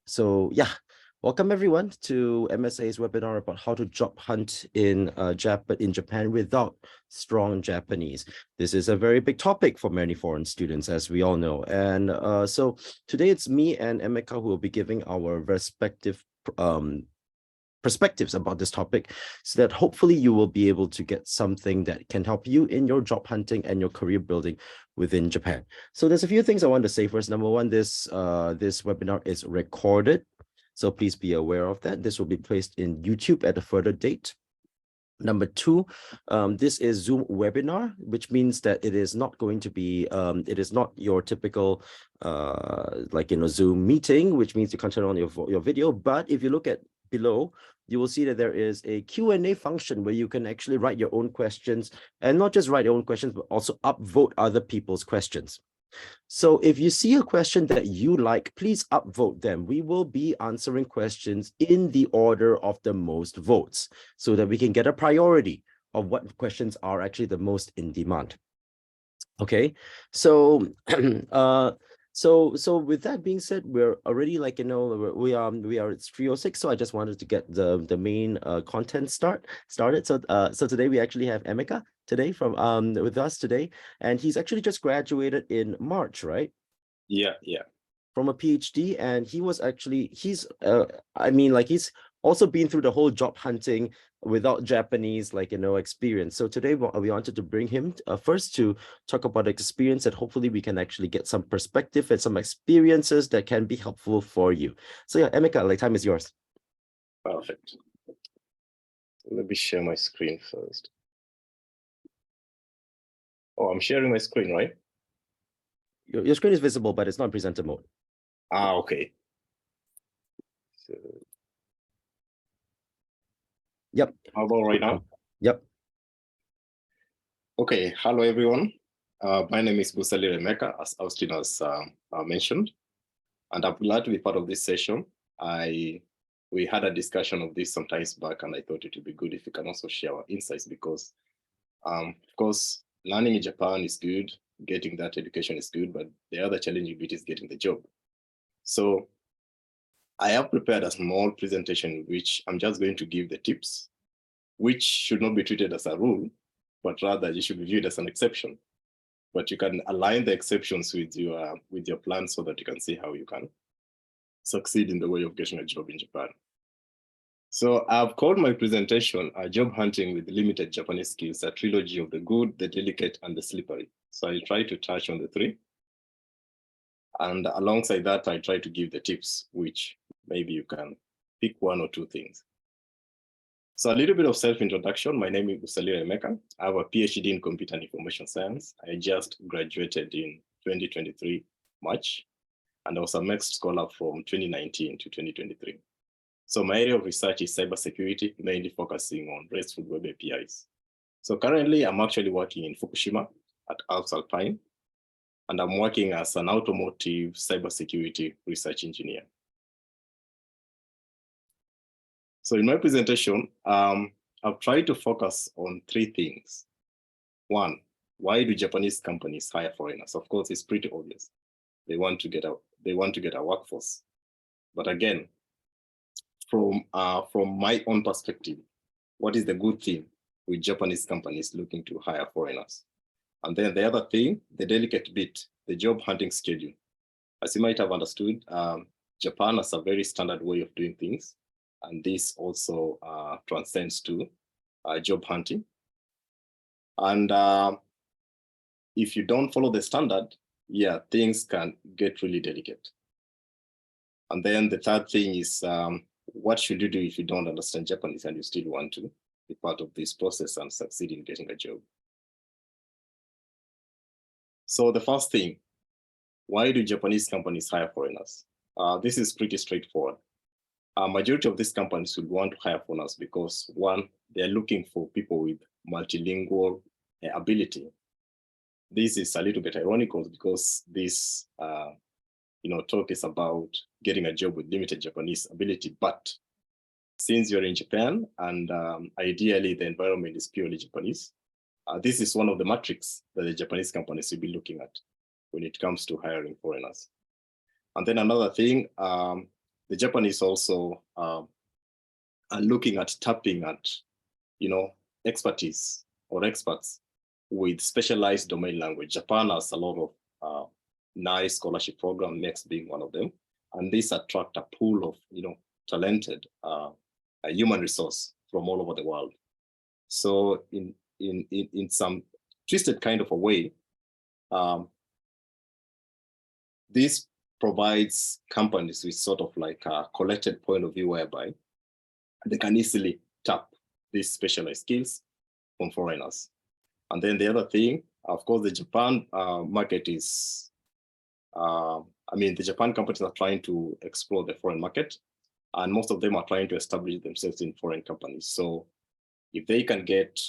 So yeah, welcome everyone to MSA's webinar about how to job hunt in Japan without strong Japanese. This is a very big topic for many foreign students, as we all know. And so today it's me and Emeka who will be giving our respective perspectives about this topic, so that hopefully you will be able to get something that can help you in your job hunting and your career building within Japan. So there's a few things I want to say first. Number one, this webinar is recorded, so please be aware of that. This will be placed in YouTube at a further date. Number two, this is Zoom webinar, which means that it is not going to be, it is not your typical, Zoom meeting, which means you can't turn on your video. But if you look at below, you will see that there is a Q&A function where you can actually write your own questions, and not just write your own questions, but also upvote other people's questions. So if you see a question that you like, please upvote them. We will be answering questions in the order of the most votes, so that we can get a priority of what questions are actually the most in demand. Okay, so so with that being said, we're already we are at 3:06, so I just wanted to get the main content started. So today we actually have Emeka today from with us today, and he's actually just graduated in March, right? Yeah. From a PhD, and he's also been through the whole job hunting without Japanese experience. So today we wanted to bring him first to talk about experience, and hopefully we can actually get some perspective and some experiences that can be helpful for you. So yeah, Emeka, time is yours. Perfect. Let me share my screen first. Oh, I'm sharing my screen, right? Your screen is visible, but it's not presenter mode. Okay. So, yep. How about right now? Yep. Okay. Hello, everyone. My name is Busalire Emeka, as Austin has mentioned, and I'm glad to be part of this session. We had a discussion of this some times back, and I thought it would be good if we can also share our insights, because, of course, learning in Japan is good, getting that education is good, but the other challenging bit is getting the job. So I have prepared a small presentation, which I'm just going to give the tips, which should not be treated as a rule, but rather you should be viewed as an exception. But you can align the exceptions with your plan, so that you can see how you can succeed in the way of getting a job in Japan. So I've called my presentation Job Hunting with Limited Japanese Skills, a trilogy of the good, the delicate, and the slippery. So I'll try to touch on the three. And alongside that, I try to give the tips, which maybe you can pick one or two things. So a little bit of self-introduction. My name is Busalire Emeka. I have a PhD in Computer and Information Science. I just graduated in 2023, March, and I was a mixed scholar from 2019 to 2023. So my area of research is cybersecurity, mainly focusing on RESTful web APIs. So currently, I'm actually working in Fukushima at Alps Alpine, and I'm working as an automotive cybersecurity research engineer. So in my presentation, I've tried to focus on three things. One, why do Japanese companies hire foreigners? Of course, it's pretty obvious. They want to get a workforce. But again, from my own perspective, what is the good thing with Japanese companies looking to hire foreigners? And then the other thing, the delicate bit, the job hunting schedule. As you might have understood, Japan has a very standard way of doing things. And this also transcends to job hunting. And if you don't follow the standard, yeah, things can get really delicate. And then the third thing is, what should you do if you don't understand Japanese and you still want to be part of this process and succeed in getting a job? So the first thing, why do Japanese companies hire foreigners? This is pretty straightforward. A majority of these companies would want to hire foreigners because, one, they're looking for people with multilingual ability. This is a little bit ironical because this talk is about getting a job with limited Japanese ability. But since you're in Japan and ideally the environment is purely Japanese, this is one of the metrics that the Japanese companies will be looking at when it comes to hiring foreigners. And then another thing, the Japanese also are looking at tapping at, expertise or experts with specialized domain language. Japan has a lot of nice scholarship program, next being one of them, and these attract a pool of talented human resource from all over the world. So in some twisted kind of a way, this provides companies with sort of like a collected point of view whereby they can easily tap these specialized skills from foreigners. And then the other thing, of course, the Japan market is, the Japan companies are trying to explore the foreign market, and most of them are trying to establish themselves in foreign companies. So if they can get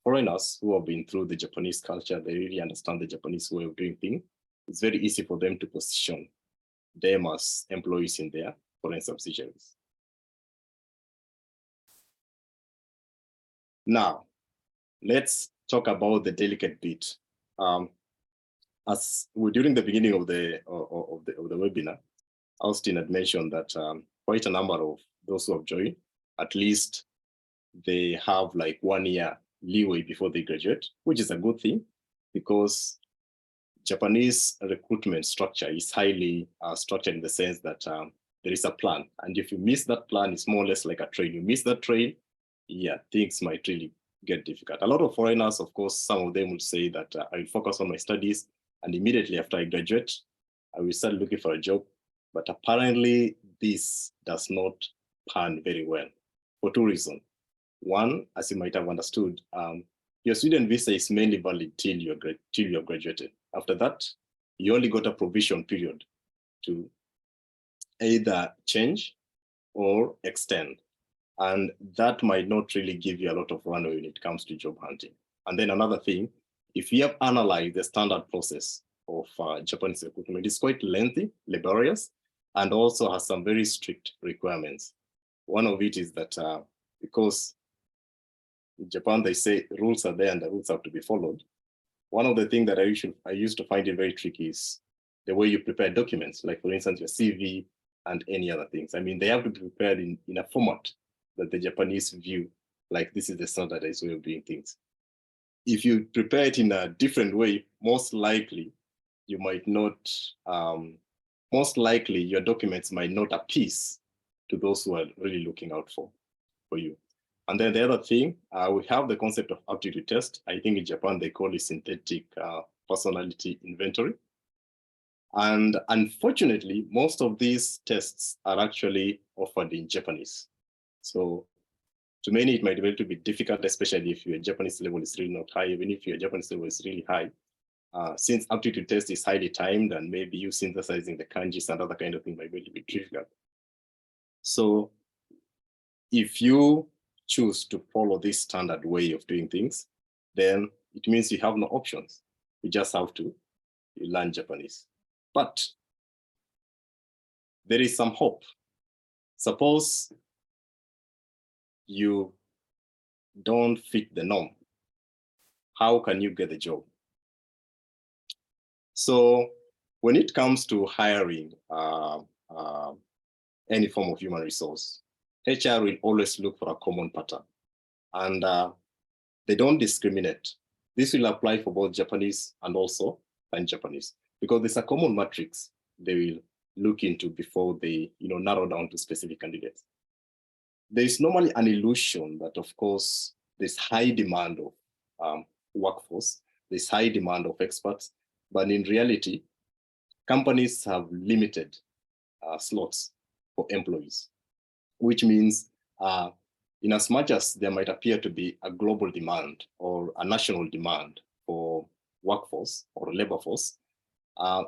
foreigners who have been through the Japanese culture, they really understand the Japanese way of doing things, it's very easy for them to position them as employees in their foreign subsidiaries. Now, let's talk about the delicate bit. During the beginning of the webinar, Austin had mentioned that quite a number of those who have joined, at least they have like 1 year leeway before they graduate, which is a good thing because Japanese recruitment structure is highly structured in the sense that there is a plan. And if you miss that plan, it's more or less like a train. You miss that train, yeah, things might really get difficult. A lot of foreigners, of course, some of them would say that I will focus on my studies and immediately after I graduate, I will start looking for a job. But apparently this does not pan very well for two reasons. One, as you might have understood, your student visa is mainly valid till you have graduated. After that, you only got a provision period to either change or extend. And that might not really give you a lot of runway when it comes to job hunting. And then another thing, if you have analyzed the standard process of Japanese recruitment, it's quite lengthy, laborious, and also has some very strict requirements. One of it is that because in Japan, they say rules are there and the rules have to be followed. One of the things that I used to find it very tricky is the way you prepare documents, like for instance, your CV and any other things. I mean, they have to be prepared in a format that the Japanese view, like this is the standardized way of doing things. If you prepare it in a different way, most likely you might not, most likely your documents might not appease to those who are really looking out for you. And then the other thing, we have the concept of aptitude test. I think in Japan, they call it synthetic personality inventory. And unfortunately, most of these tests are actually offered in Japanese. So to many, it might be a little bit difficult, especially if your Japanese level is really not high, even if your Japanese level is really high. Since aptitude test is highly timed and maybe you synthesizing the kanjis and other kind of thing might be a little bit difficult. So if you choose to follow this standard way of doing things, then it means you have no options. You just have to learn Japanese. But there is some hope. Suppose you don't fit the norm. How can you get a job? So when it comes to hiring any form of human resource, HR will always look for a common pattern, and they don't discriminate. This will apply for both Japanese and also non-Japanese, because there's a common matrix they will look into before they narrow down to specific candidates. There is normally an illusion that, of course, there's high demand of workforce, there's high demand of experts, but in reality, companies have limited slots for employees, which means in as much as there might appear to be a global demand or a national demand for workforce or labor force,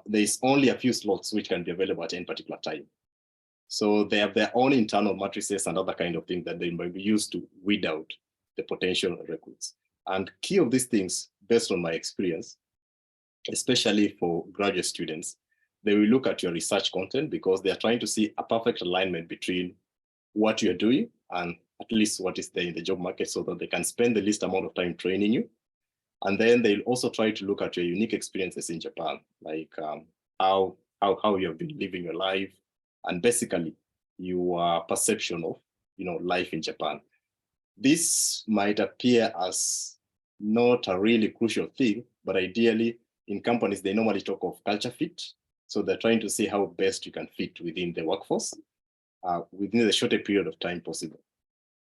there's only a few slots which can be available at any particular time. So they have their own internal matrices and other kind of things that they might be used to weed out the potential recruits. And key of these things, based on my experience, especially for graduate students, they will look at your research content because they are trying to see a perfect alignment between what you're doing and at least what is there in the job market so that they can spend the least amount of time training you. And then they'll also try to look at your unique experiences in Japan, like how you have been living your life, and basically your perception of, life in Japan. This might appear as not a really crucial thing, but ideally in companies, they normally talk of culture fit. So they're trying to see how best you can fit within the workforce within the shortest period of time possible.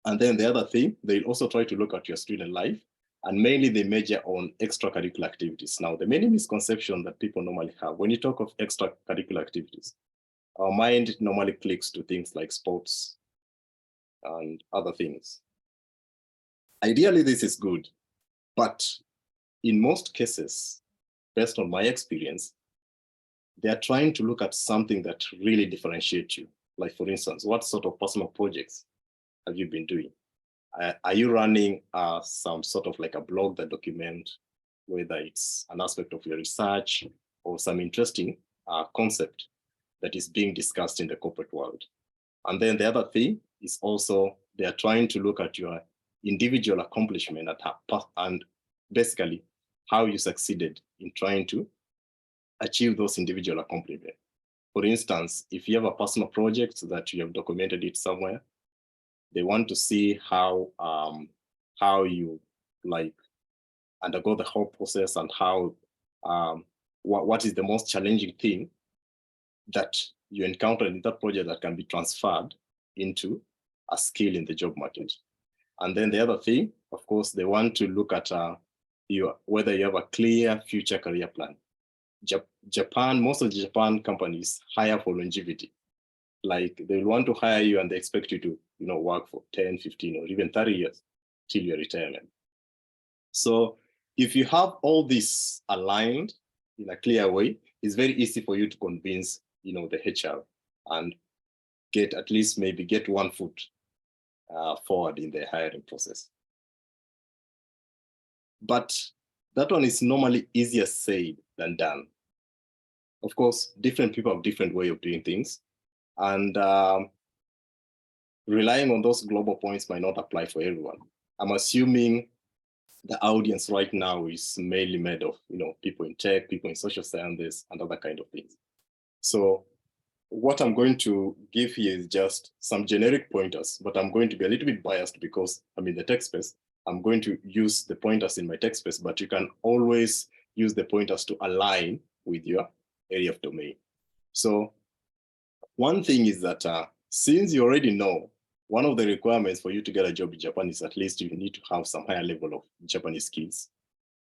And then the other thing, they'll also try to look at your student life, and mainly they measure on extracurricular activities. Now, the main misconception that people normally have, when you talk of extracurricular activities, our mind normally clicks to things like sports and other things. Ideally, this is good, but in most cases, based on my experience, they are trying to look at something that really differentiates you. Like, for instance, what sort of personal projects have you been doing? Are you running some sort of like a blog that document whether it's an aspect of your research or some interesting concept that is being discussed in the corporate world? And then the other thing is also they are trying to look at your individual accomplishment and basically how you succeeded in trying to achieve those individual accomplishments. For instance, if you have a personal project that you have documented it somewhere, they want to see how you like undergo the whole process and how what is the most challenging thing that you encountered in that project that can be transferred into a skill in the job market. And then the other thing, of course, they want to look at whether you have a clear future career plan. Japan, most of the Japan companies hire for longevity. Like they want to hire you and they expect you to, work for 10, 15, or even 30 years till your retirement. So if you have all this aligned in a clear way, it's very easy for you to convince, the HR and get one foot forward in the hiring process. But that one is normally easier said than done. Of course, different people have different way of doing things, and relying on those global points might not apply for everyone. I'm assuming the audience right now is mainly made of, people in tech, people in social sciences, and other kind of things. So what I'm going to give here is just some generic pointers, but I'm going to be a little bit biased because I'm in the tech space. I'm going to use the pointers in my tech space, but you can always use the pointers to align with your area of domain. So one thing is that since you already know, one of the requirements for you to get a job in Japan is at least you need to have some higher level of Japanese skills.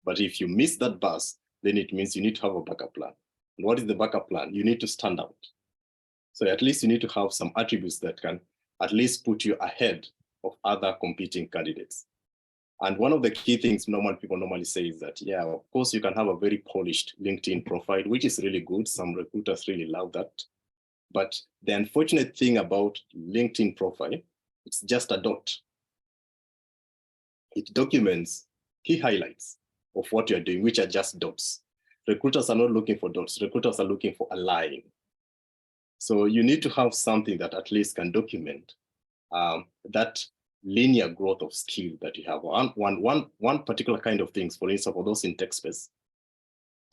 But if you miss that bus, then it means you need to have a backup plan. And what is the backup plan? You need to stand out. So at least you need to have some attributes that can at least put you ahead of other competing candidates. And one of the key things people normally say is that, yeah, of course, you can have a very polished LinkedIn profile, which is really good. Some recruiters really love that. But the unfortunate thing about LinkedIn profile, it's just a dot. It documents key highlights of what you're doing, which are just dots. Recruiters are not looking for dots. Recruiters are looking for a line. So you need to have something that at least can document that linear growth of skill that you have. One particular kind of things, for instance, for those in tech space,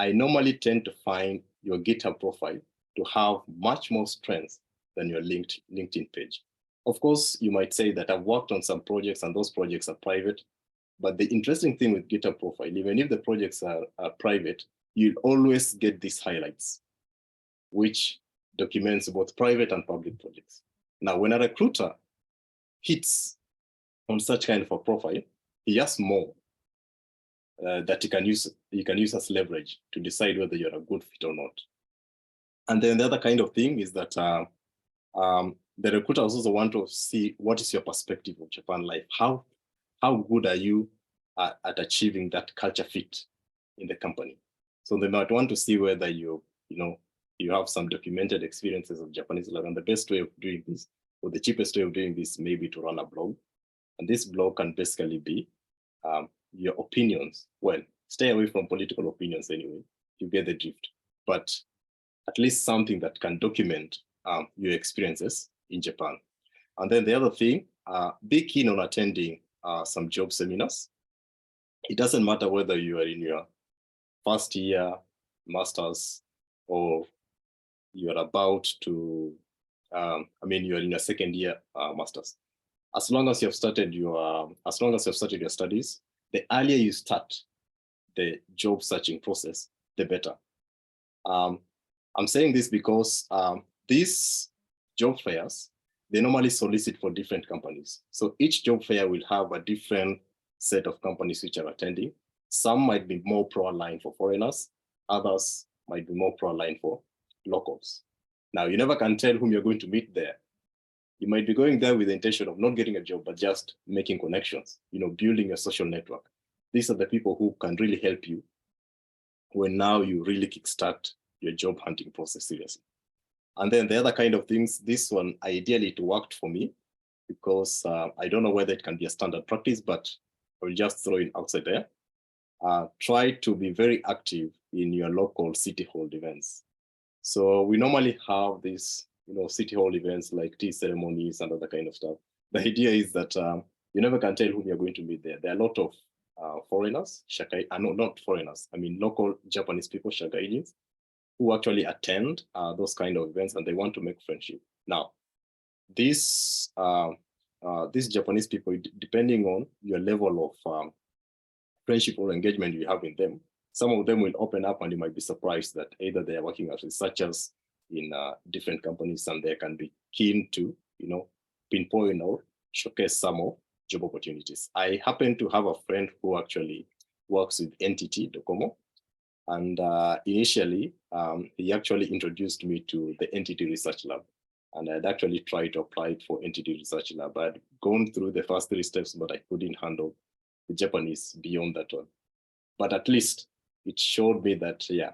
I normally tend to find your GitHub profile to have much more strength than your LinkedIn page. Of course, you might say that I've worked on some projects and those projects are private, but the interesting thing with GitHub profile, even if the projects are private, you'll always get these highlights, which documents both private and public projects. Now, when a recruiter hits on such kind of a profile, he has more that you can use as leverage to decide whether you're a good fit or not. And then the other kind of thing is that the recruiters also want to see what is your perspective of Japan life. How good are you at achieving that culture fit in the company? So they might want to see whether you have some documented experiences of Japanese life. And the best way of doing this, or the cheapest way of doing this, may be to run a blog. And this blog can basically be your opinions. Well, stay away from political opinions anyway. You get the drift. But at least something that can document your experiences in Japan. And then the other thing, be keen on attending some job seminars. It doesn't matter whether you are in your first year, master's, or you're about to I mean, you're in your second year master's. As long as you have started your studies, the earlier you start the job searching process, the better. I'm saying this because these job fairs, they normally solicit for different companies. So each job fair will have a different set of companies which are attending. Some might be more pro-aligned for foreigners, others might be more pro-aligned for locals. Now, you never can tell whom you're going to meet there. You might be going there with the intention of not getting a job, but just making connections, building a social network. These are the people who can really help you when now you really kickstart your job hunting process seriously. And then the other kind of things, this one, ideally it worked for me because I don't know whether it can be a standard practice, but I will just throw it outside there. Try to be very active in your local city hall events. So we normally have these, city hall events like tea ceremonies and other kind of stuff. The idea is that you never can tell whom you're going to meet there. There are a lot of foreigners, no, not foreigners, I mean local Japanese people, shagaijins, who actually attend those kind of events and they want to make friendship. Now, these Japanese people, depending on your level of friendship or engagement you have in them, some of them will open up and you might be surprised that either they are working as researchers in different companies and they can be keen to, pinpoint or showcase some of job opportunities. I happen to have a friend who actually works with NTT Docomo. And initially, he actually introduced me to the NTT Research Lab. And I'd actually tried to apply for NTT Research Lab. I'd gone through the first 3 steps, but I couldn't handle the Japanese beyond that one. But at least it showed me that, yeah,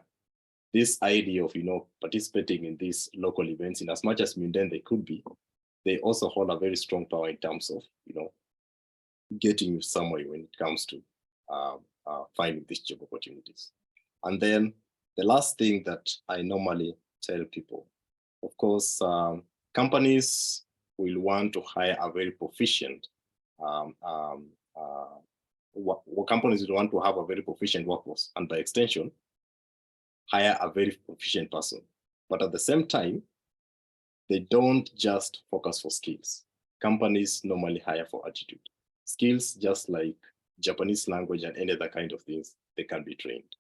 this idea of, participating in these local events, in as much as mundane they could be, they also hold a very strong power in terms of, getting you somewhere when it comes to finding these job opportunities. And then the last thing that I normally tell people, of course, companies will want to hire a very proficient, companies will want to have a very proficient workforce, and by extension, hire a very proficient person. But at the same time, they don't just focus for skills. Companies normally hire for attitude. Skills, just like Japanese language and any other kind of things, they can be trained.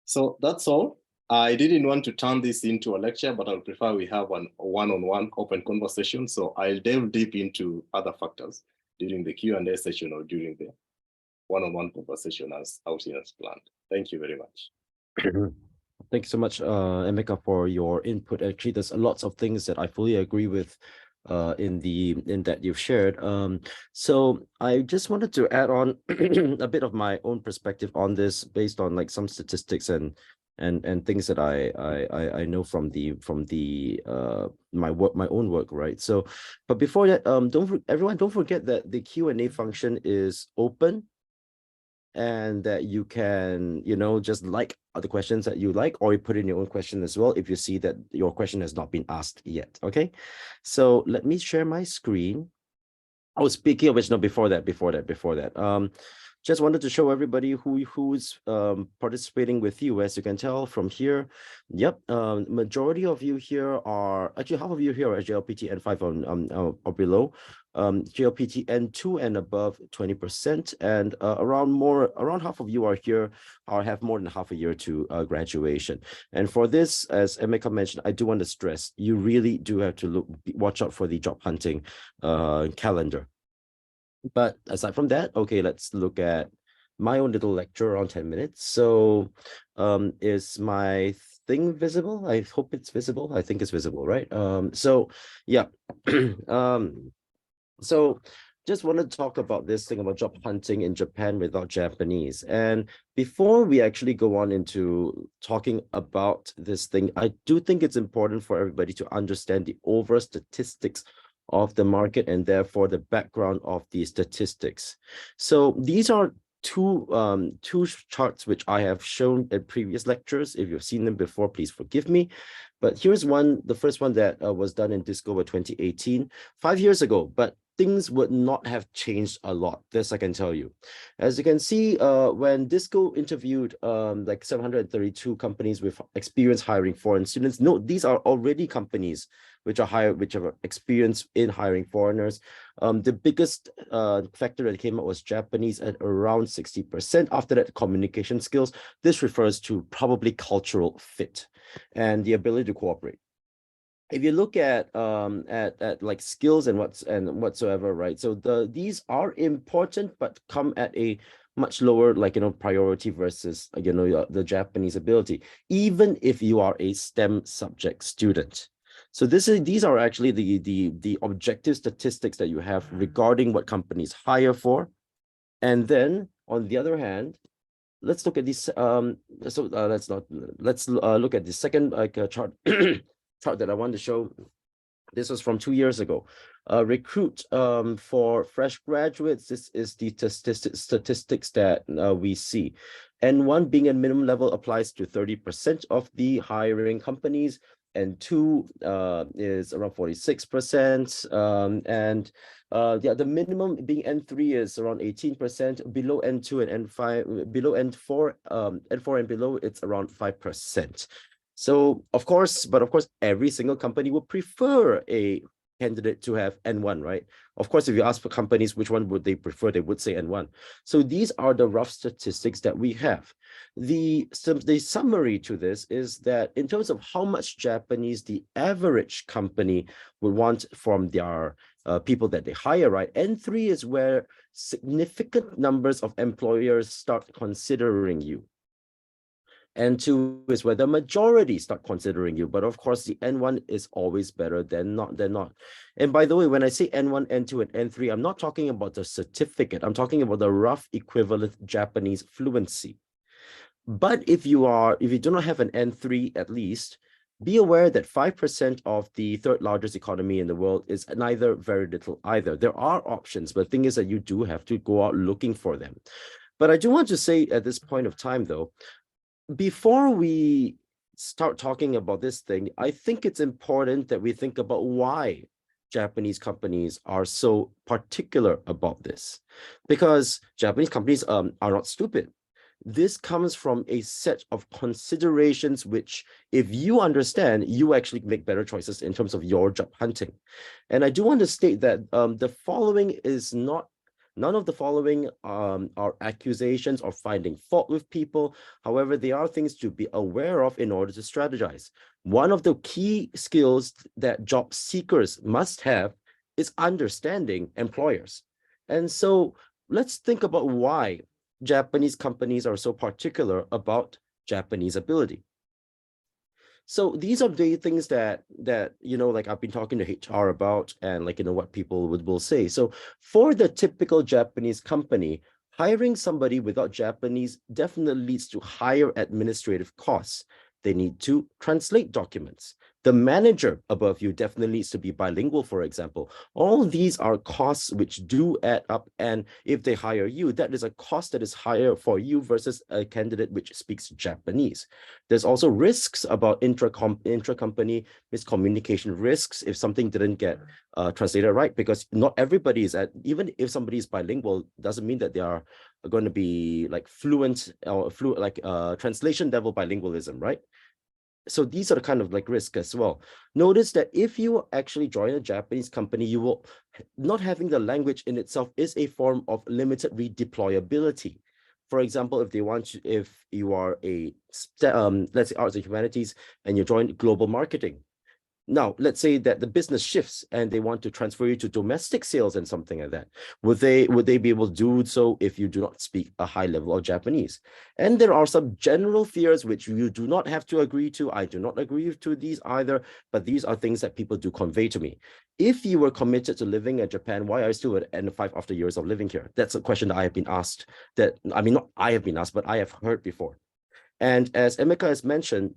So that's all. I didn't want to turn this into a lecture, but I would prefer we have a one-on-one open conversation. So I'll delve deep into other factors during the Q&A session or during the one-on-one conversation as planned. Thank you very much. Thank you so much, Emeka, for your input. Actually, there's lots of things that I fully agree with in that you've shared. So I just wanted to add on a bit of my own perspective on this, based on like some statistics and things that I know from my own work, right? So, but before that, don't forget that the Q&A function is open, and that you can, just like other questions that you like, or you put in your own question as well if you see that your question has not been asked yet. Okay, so let me share my screen. Oh, speaking of which, no, before that, just wanted to show everybody who's participating with you. As you can tell from here, yep, majority of you here are actually, half of you here are JLPT N5 or below, JLPT N2 and above 20%, and around half of you are here or have more than half a year to graduation. And for this, as Emeka mentioned, I do want to stress, you really do have to watch out for the job hunting calendar. But aside from that, okay, let's look at my own little lecture around 10 minutes. So is my thing visible? I hope it's visible. I think it's visible, right? So yeah. So just want to talk about this thing about job hunting in Japan without Japanese. And before we actually go on into talking about this thing, I do think it's important for everybody to understand the overall statistics of the market and therefore the background of the statistics. So these are two charts which I have shown in previous lectures. If you've seen them before, please forgive me. But here's the first one that was done in Discover 2018, 5 years ago. But things would not have changed a lot. This I can tell you. As you can see, when Disco interviewed like 732 companies with experience hiring foreign students, no, these are already companies which have experience in hiring foreigners. The biggest factor that came out was Japanese at around 60%. After that, communication skills. This refers to probably cultural fit and the ability to cooperate. If you look at like skills and whatsoever, right? So these are important, but come at a much lower, like, priority versus, the Japanese ability, even if you are a STEM subject student. So these are actually the objective statistics that you have regarding what companies hire for. And then on the other hand, let's look at this. Let's look at the second chart chart that I want to show. This was from 2 years ago. Recruit for fresh graduates. This is the statistics that we see. N1 being a minimum level applies to 30% of the hiring companies. N2 is around 46%. The minimum being N3 is around 18%. Below N2 and N5, below N4, N4 and below, it's around 5%. So of course, every single company would prefer a candidate to have N1, right? Of course, if you ask for companies which one would they prefer, they would say N1. So these are the rough statistics that we have. The summary to this is that in terms of how much Japanese the average company would want from their people that they hire, right? N3 is where significant numbers of employers start considering you. N2 is where the majority start considering you, but of course the N1 is always better than not. And by the way, when I say N1, N2, and N3, I'm not talking about the certificate. I'm talking about the rough equivalent Japanese fluency. But if you do not have an N3 at least, be aware that 5% of the third largest economy in the world is neither very little either. There are options, but the thing is that you do have to go out looking for them. But I do want to say at this point of time, though, before we start talking about this thing, I think it's important that we think about why Japanese companies are so particular about this. Because Japanese companies are not stupid. This comes from a set of considerations which, if you understand, you actually make better choices in terms of your job hunting. And I do want to state that the following is not none of the following are accusations or finding fault with people. However, they are things to be aware of in order to strategize. One of the key skills that job seekers must have is understanding employers. And so let's think about why Japanese companies are so particular about Japanese ability. So these are the things that like I've been talking to HR about, and what people will say. So for the typical Japanese company, hiring somebody without Japanese definitely leads to higher administrative costs. They need to translate documents. The manager above you definitely needs to be bilingual, for example. All these are costs which do add up. And if they hire you, that is a cost that is higher for you versus a candidate which speaks Japanese. There's also risks about intra-company miscommunication risks if something didn't get translated right, because not everybody is even if somebody is bilingual, doesn't mean that they are going to be like fluent or translation level bilingualism, right? So these are the kind of risks as well. Notice that if you actually join a Japanese company, you will not having the language in itself is a form of limited redeployability. For example, if you are a let's say arts and humanities and you join global marketing. Now, let's say that the business shifts and they want to transfer you to domestic sales and something like that. Would they be able to do so if you do not speak a high level of Japanese? And there are some general fears which you do not have to agree to. I do not agree to these either, but these are things that people do convey to me. If you were committed to living in Japan, why are you still at N5 after years of living here? That's a question that I have been asked. Not I have been asked, but I have heard before. And as Emeka has mentioned,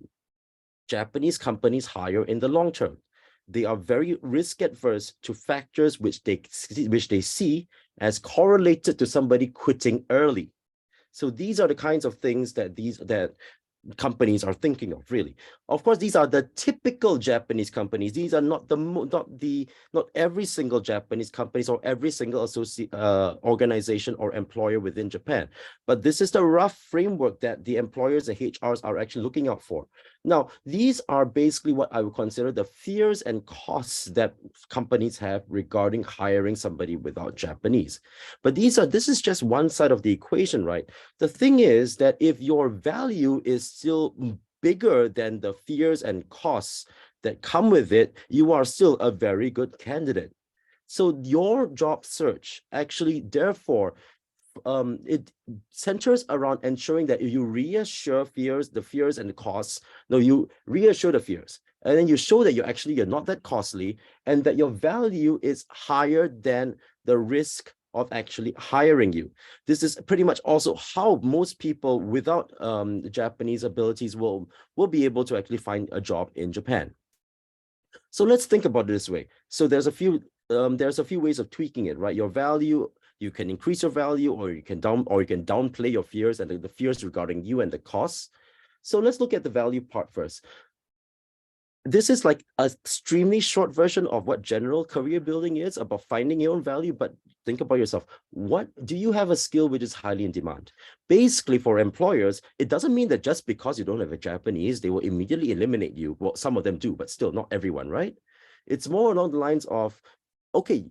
Japanese companies hire in the long term. They are very risk adverse to factors which they see as correlated to somebody quitting early. So these are the kinds of things that companies are thinking of, really. Of course, these are the typical Japanese companies. These are not every single Japanese companies or every single organization or employer within Japan. But this is the rough framework that the employers and HRs are actually looking out for. Now, these are basically what I would consider the fears and costs that companies have regarding hiring somebody without Japanese. But this is just one side of the equation, right? The thing is that if your value is still bigger than the fears and costs that come with it, you are still a very good candidate. So your job search actually, therefore, it centers around ensuring that you reassure the fears and the costs. No, you reassure the fears, and then you show that you're not that costly, and that your value is higher than the risk of actually hiring you. This is pretty much also how most people without Japanese abilities will be able to actually find a job in Japan. So let's think about it this way. So there's a few ways of tweaking it, right? Your value, you can increase your value, or you can downplay your fears and the fears regarding you and the costs. So let's look at the value part first. This is like an extremely short version of what general career building is about finding your own value. But think about yourself. What do you have a skill which is highly in demand? Basically, for employers, it doesn't mean that just because you don't have a Japanese, they will immediately eliminate you. Well, some of them do, but still not everyone, right? It's more along the lines of, okay,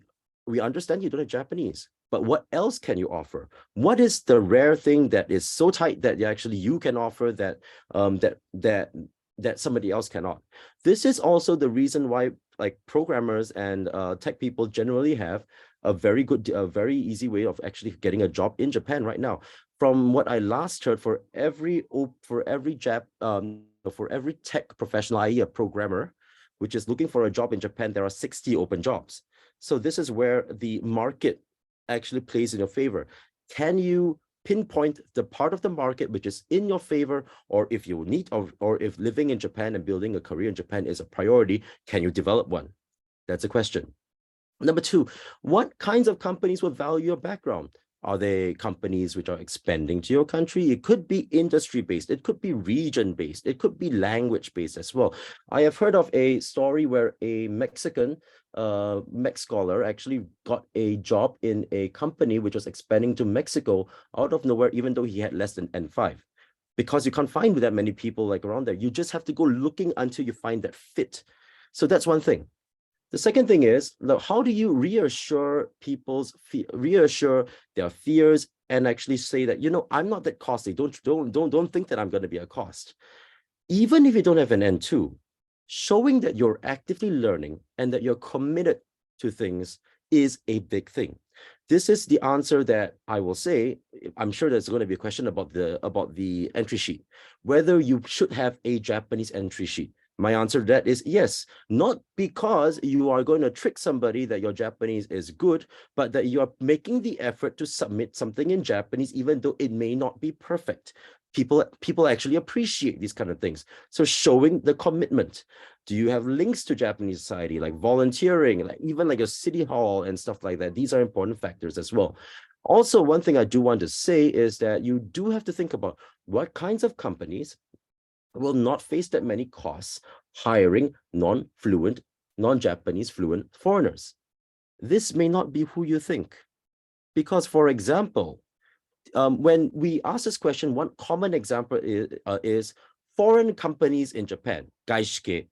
we understand you don't have Japanese, but what else can you offer? What is the rare thing that is so tight that you can offer that that somebody else cannot? This is also the reason why like programmers and tech people generally have a very easy way of actually getting a job in Japan right now. From what I last heard, for every tech professional, i.e. a programmer, which is looking for a job in Japan, there are 60 open jobs. So this is where the market actually plays in your favor. Can you pinpoint the part of the market which is in your favor, or if you need, or if living in Japan and building a career in Japan is a priority, can you develop one? That's a question. Number two, what kinds of companies will value your background? Are they companies which are expanding to your country? It could be industry-based, it could be region-based, it could be language-based as well. I have heard of a story where a Mexican Mech scholar actually got a job in a company which was expanding to Mexico out of nowhere, even though he had less than N5. Because you can't find that many people like around there. You just have to go looking until you find that fit. So that's one thing. The second thing is, how do you reassure their fears and actually say that, I'm not that costly. Don't think that I'm going to be a cost. Even if you don't have an N2, showing that you're actively learning and that you're committed to things is a big thing. This is the answer that I will say. I'm sure there's going to be a question about the entry sheet, whether you should have a Japanese entry sheet. My answer to that is yes, not because you are going to trick somebody that your Japanese is good, but that you are making the effort to submit something in Japanese, even though it may not be perfect. People actually appreciate these kind of things. So showing the commitment. Do you have links to Japanese society, like volunteering, like even like a city hall and stuff like that? These are important factors as well. Also, one thing I do want to say is that you do have to think about what kinds of companies will not face that many costs hiring non-Japanese fluent foreigners. This may not be who you think. Because, for example, when we ask this question, one common example is foreign companies in Japan, gaishike.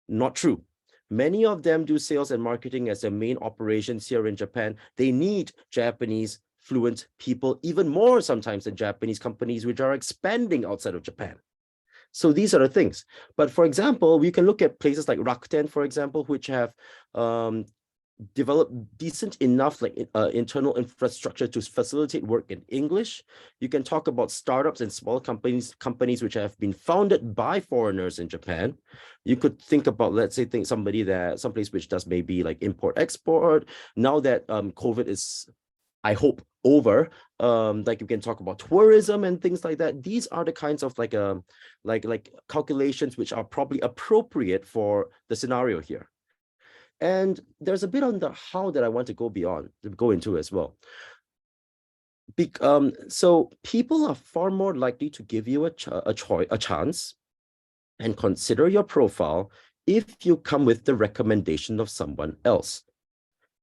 Not true. Many of them do sales and marketing as their main operations here in Japan. They need Japanese fluent people even more sometimes than Japanese companies which are expanding outside of Japan. So these are the things. But for example, we can look at places like Rakuten, for example, which have developed decent enough internal infrastructure to facilitate work in English. You can talk about startups and small companies which have been founded by foreigners in Japan. You could think about, let's say, someplace which does maybe like import-export. Now that COVID is, I hope, over, like you can talk about tourism and things like that. These are the kinds of like calculations which are probably appropriate for the scenario here. And there's a bit on the how that I want to go into as well. So people are far more likely to give you a chance and consider your profile if you come with the recommendation of someone else.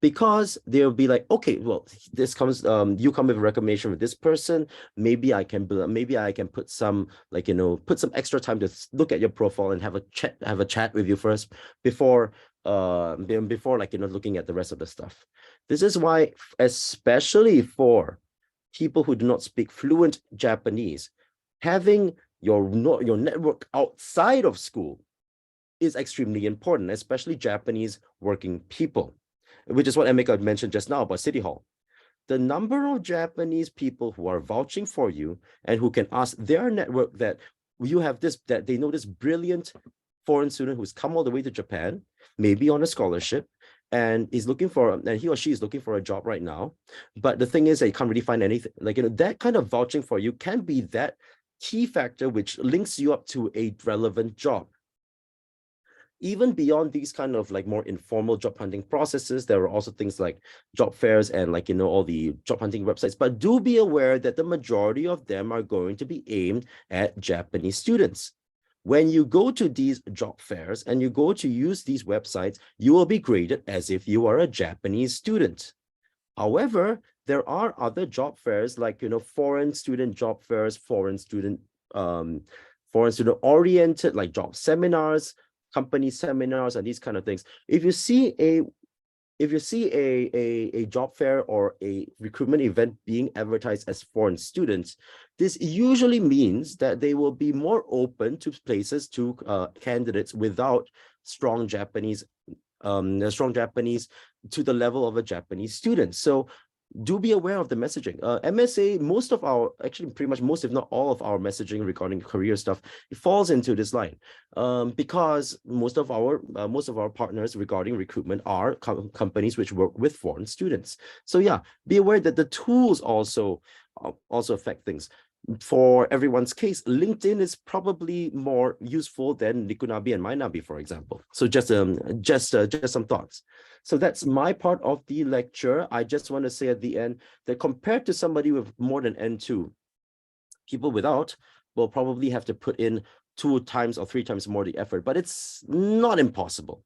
Because they'll be like, okay, well, this comes, you come with a recommendation with this person. Maybe I can put some, like, put some extra time to look at your profile and have a chat with you first before like, looking at the rest of the stuff. This is why, especially for people who do not speak fluent Japanese, having your network outside of school is extremely important, especially Japanese working people, which is what Emeka mentioned just now about City Hall. The number of Japanese people who are vouching for you and who can ask their network that that they know this brilliant foreign student who's come all the way to Japan, maybe on a scholarship, and he or she is looking for a job right now. But the thing is that you can't really find anything. Like, that kind of vouching for you can be that key factor which links you up to a relevant job. Even beyond these kind of like more informal job hunting processes, there are also things like job fairs and like, all the job hunting websites. But do be aware that the majority of them are going to be aimed at Japanese students. When you go to these job fairs and you go to use these websites, you will be graded as if you are a Japanese student. However, there are other job fairs like, foreign student job fairs, foreign student oriented like job seminars, company seminars, and these kind of things. If you see a job fair or a recruitment event being advertised as foreign students, this usually means that they will be more open to places to candidates without strong Japanese to the level of a Japanese student. So do be aware of the messaging. MSA, pretty much most, if not all of our messaging regarding career stuff, it falls into this line, because most of our partners regarding recruitment are companies which work with foreign students. So yeah, be aware that the tools also affect things. For everyone's case, LinkedIn is probably more useful than Nikunabi and Mainabi, for example. So just some thoughts. So that's my part of the lecture. I just want to say at the end that compared to somebody with more than N2, people without will probably have to put in 2 times or 3 times more the effort, but it's not impossible.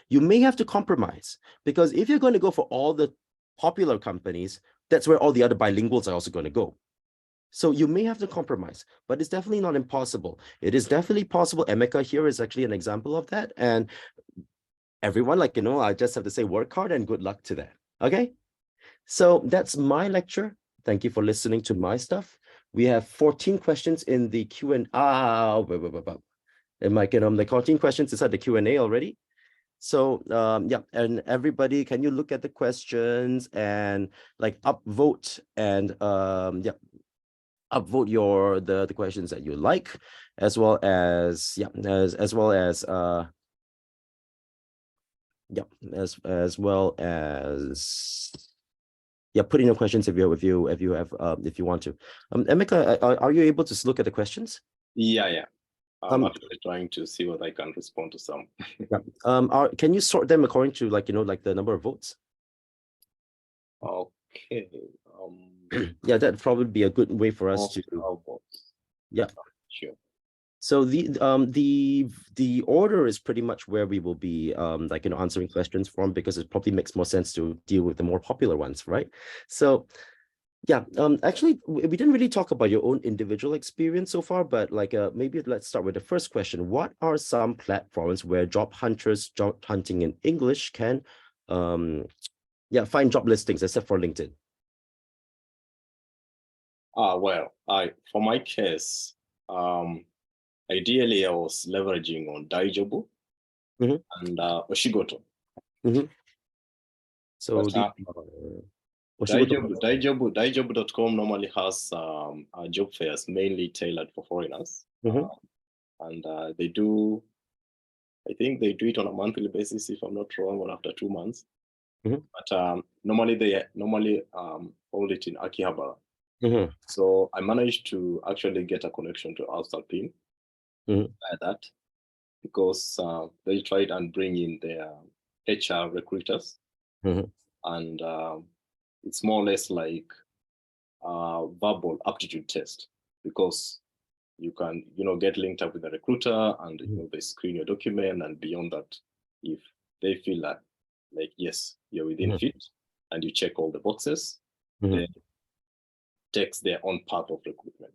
You may have to compromise, because if you're going to go for all the popular companies, that's where all the other bilinguals are also going to go. So you may have to compromise, but it's definitely not impossible. It is definitely possible. Emeka here is actually an example of that. And everyone, I just have to say, work hard and good luck to that. Okay. So that's my lecture. Thank you for listening to my stuff. We have 14 questions in the Q&A. The 14 questions inside the Q&A already. So yeah, and everybody, can you look at the questions and like upvote and yeah, upvote the questions that you like, as well as put in your questions if you want to. Emeka, are you able to look at the questions? Yeah. I'm actually trying to see what I can respond to some. Yeah. Can you sort them according to like the number of votes? Okay. Yeah, that'd probably be a good way for us to. Yeah. Sure. So the order is pretty much where we will be answering questions from, because it probably makes more sense to deal with the more popular ones, right? So yeah, actually we didn't really talk about your own individual experience so far, but maybe let's start with the first question. What are some platforms where job hunting in English can find job listings except for LinkedIn? Well, for my case, ideally I was leveraging on Daijobu and Oshigoto. So Daijobu.com normally has job fairs mainly tailored for foreigners, and I think they do it on a monthly basis, if I'm not wrong, or after 2 months. But normally they hold it in Akihabara. So I managed to actually get a connection to Alstalpin by that, because they tried and bring in their HR recruiters, and it's more or less like verbal aptitude test, because you can, get linked up with a recruiter, and they screen your document, and beyond that, if they feel like yes, you're within fit, and you check all the boxes, then takes their own path of recruitment.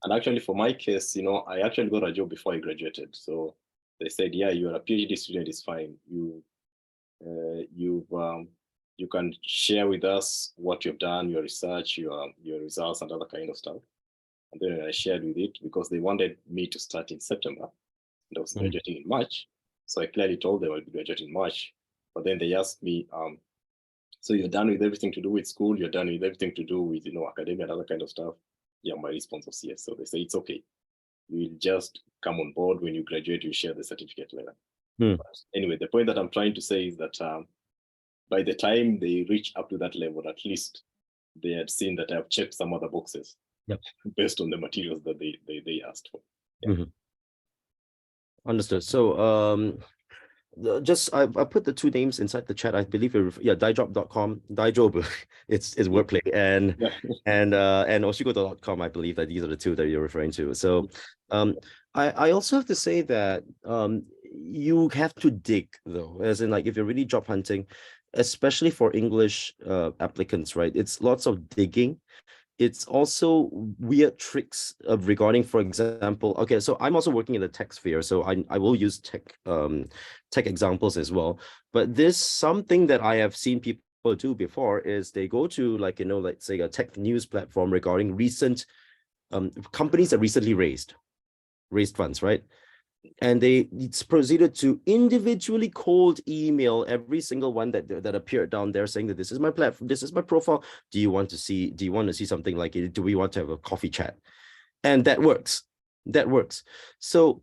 And actually, for my case, I actually got a job before I graduated. So they said, yeah, you're a PhD student, it's fine. You can share with us what you've done, your research, your results, and other kind of stuff. And then I shared with it, because they wanted me to start in September, and I was graduating in March. So I clearly told them I'll be graduating in March. But then they asked me, so you're done with everything to do with school, you're done with everything to do with, academia and other kind of stuff? Yeah, my response was yes. So they say, it's okay. You'll just come on board when you graduate, you share the certificate later. But anyway, the point that I'm trying to say is that by the time they reach up to that level, at least they had seen that I've checked some other boxes based on the materials that they asked for. Yeah. Understood. So just I put the two names inside the chat. I believe daijob.com, Daijob, it's wordplay, and oshigoto.com. I believe that these are the two that you're referring to. So I also have to say that you have to dig, though, as in, like, if you're really job hunting, especially for English applicants, right? It's lots of digging. It's also weird tricks regarding, for example, okay, so I'm also working in the tech sphere, so I will use tech examples as well. But this something that I have seen people do before is they go to, like, let's say a tech news platform regarding recent companies that recently raised funds, right? And it's proceeded to individually cold email every single one that appeared down there, saying that this is my platform, this is my profile. Do you want to see something like it? Do we want to have a coffee chat? And that works. So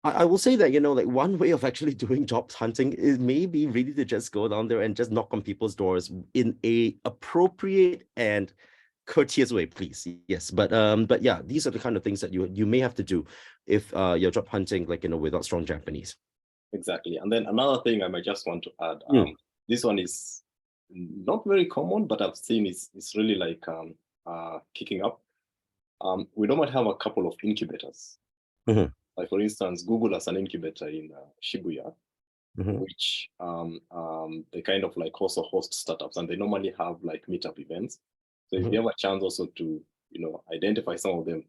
I will say that, like, one way of actually doing job hunting is maybe really to just go down there and just knock on people's doors in a appropriate and courteous way, please. Yes, but yeah, these are the kind of things that you may have to do if you're job hunting, like, without strong Japanese. Exactly. And then another thing I might just want to add, this one is not very common, but I've seen it's really like kicking up. We normally have a couple of incubators. Like, for instance, Google has an incubator in Shibuya, which they kind of like also host startups, and they normally have like meetup events. So if you have a chance also to, identify some of them,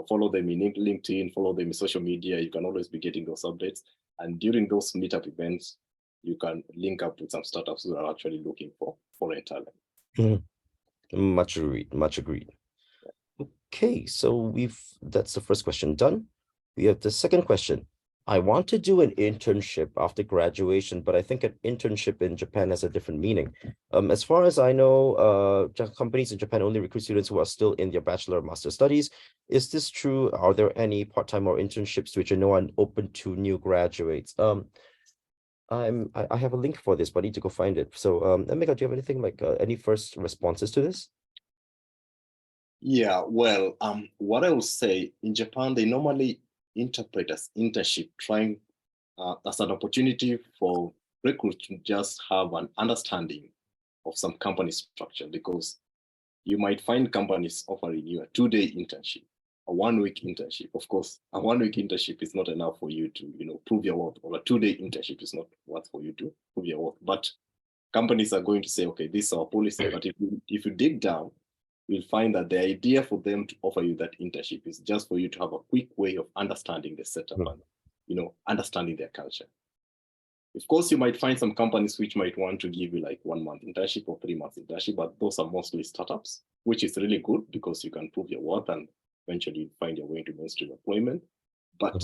follow them in LinkedIn, follow them in social media, you can always be getting those updates. And during those meetup events, you can link up with some startups who are actually looking for foreign talent. Much agreed. Okay, so that's the first question done. We have the second question. I want to do an internship after graduation, but I think an internship in Japan has a different meaning. As far as I know, companies in Japan only recruit students who are still in their bachelor or master studies. Is this true? Are there any part-time or internships which I know are open to new graduates? I have a link for this, but I need to go find it. So, Emeka, do you have anything like any first responses to this? Yeah, well, what I would say, in Japan, they normally interpret as internship, trying as an opportunity for recruits to just have an understanding of some company structure, because you might find companies offering you a 2-day internship, a 1-week internship. Of course, a 1-week internship is not enough for you to, prove your worth, or a 2-day internship is not worth for you to prove your worth. But companies are going to say, okay, this is our policy. But if you dig down, you'll find that the idea for them to offer you that internship is just for you to have a quick way of understanding the setup and, understanding their culture. Of course, you might find some companies which might want to give you like 1-month internship or 3-month internship, but those are mostly startups, which is really good because you can prove your worth and eventually find your way into mainstream employment. But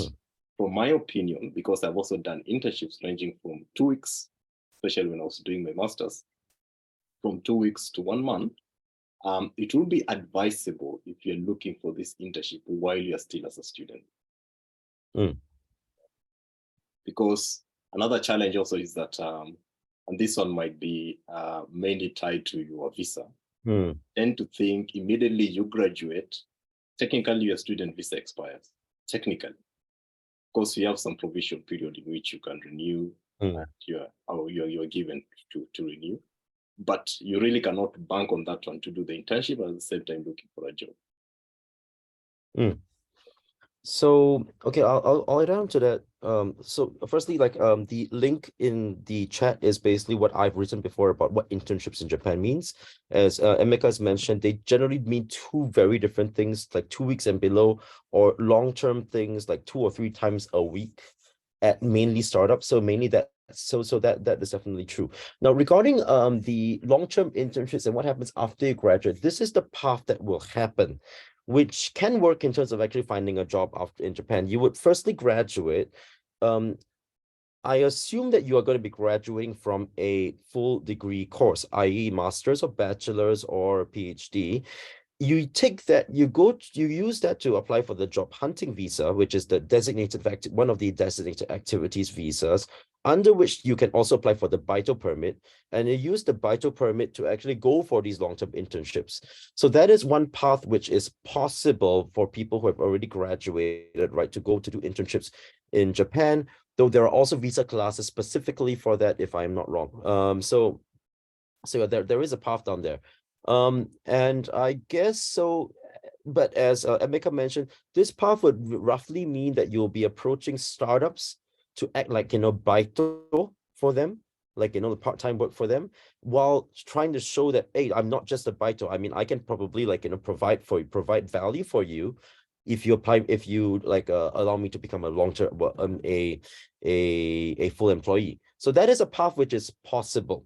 from my opinion, because I've also done internships ranging from 2 weeks, especially when I was doing my master's, from 2 weeks to 1 month, it will be advisable if you're looking for this internship while you're still as a student. Because another challenge also is that, and this one might be mainly tied to your visa, tend to think immediately you graduate, technically your student visa expires, technically. Of course, you have some provision period in which you can renew, you're given to renew. but you really cannot bank on that one to do the internship at the same time looking for a job. So okay, I'll add on to that. So firstly, like the link in the chat is basically what I've written before about what internships in Japan means. As Emeka has mentioned, they generally mean two very different things, like 2 weeks and below, or long-term things like 2 or 3 times a week at mainly startups. So mainly that that is definitely true. Now regarding the long-term internships and what happens after you graduate, this is the path that will happen, which can work in terms of actually finding a job after in Japan. You would firstly graduate. I assume that you are going to be graduating from a full degree course, i.e. master's or bachelor's or PhD. You take that, you use that to apply for the job hunting visa, which is the one of the designated activities visas, under which you can also apply for the Baito permit, and you use the Baito permit to actually go for these long-term internships. So that is one path which is possible for people who have already graduated, right, to go to do internships in Japan, though there are also visa classes specifically for that, if I'm not wrong. So there is a path down there. And I guess so, but as Emeka mentioned, this path would roughly mean that you'll be approaching startups to act like, Baito for them, like, the part-time work for them, while trying to show that, hey, I'm not just a Baito. I mean, I can probably provide value for you if you allow me to become a long-term, a full employee. So that is a path which is possible.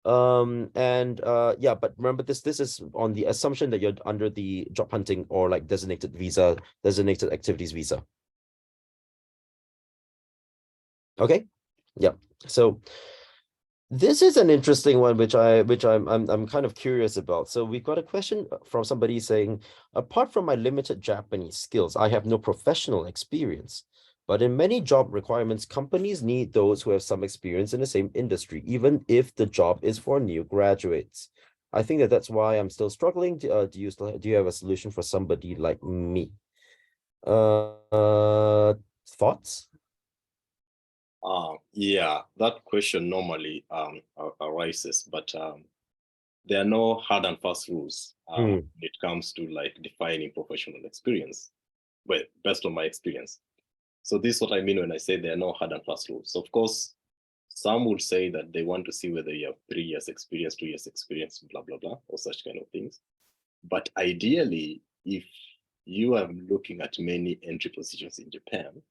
Yeah, but remember this is on the assumption that you're under the job hunting or like designated activities visa. Okay. Yeah. So this is an interesting one, which I'm kind of curious about. So we've got a question from somebody saying, apart from my limited Japanese skills, I have no professional experience. But in many job requirements, companies need those who have some experience in the same industry, even if the job is for new graduates. I think that's why I'm still struggling. Do you have a solution for somebody like me? Thoughts? Yeah, that question normally arises, but there are no hard and fast rules when it comes to like defining professional experience, well, based on my experience. So this is what I mean when I say there are no hard and fast rules. Of course, some would say that they want to see whether you have 3 years experience, 2 years experience, blah, blah, blah, or such kind of things. But ideally, if you are looking at many entry positions in Japan,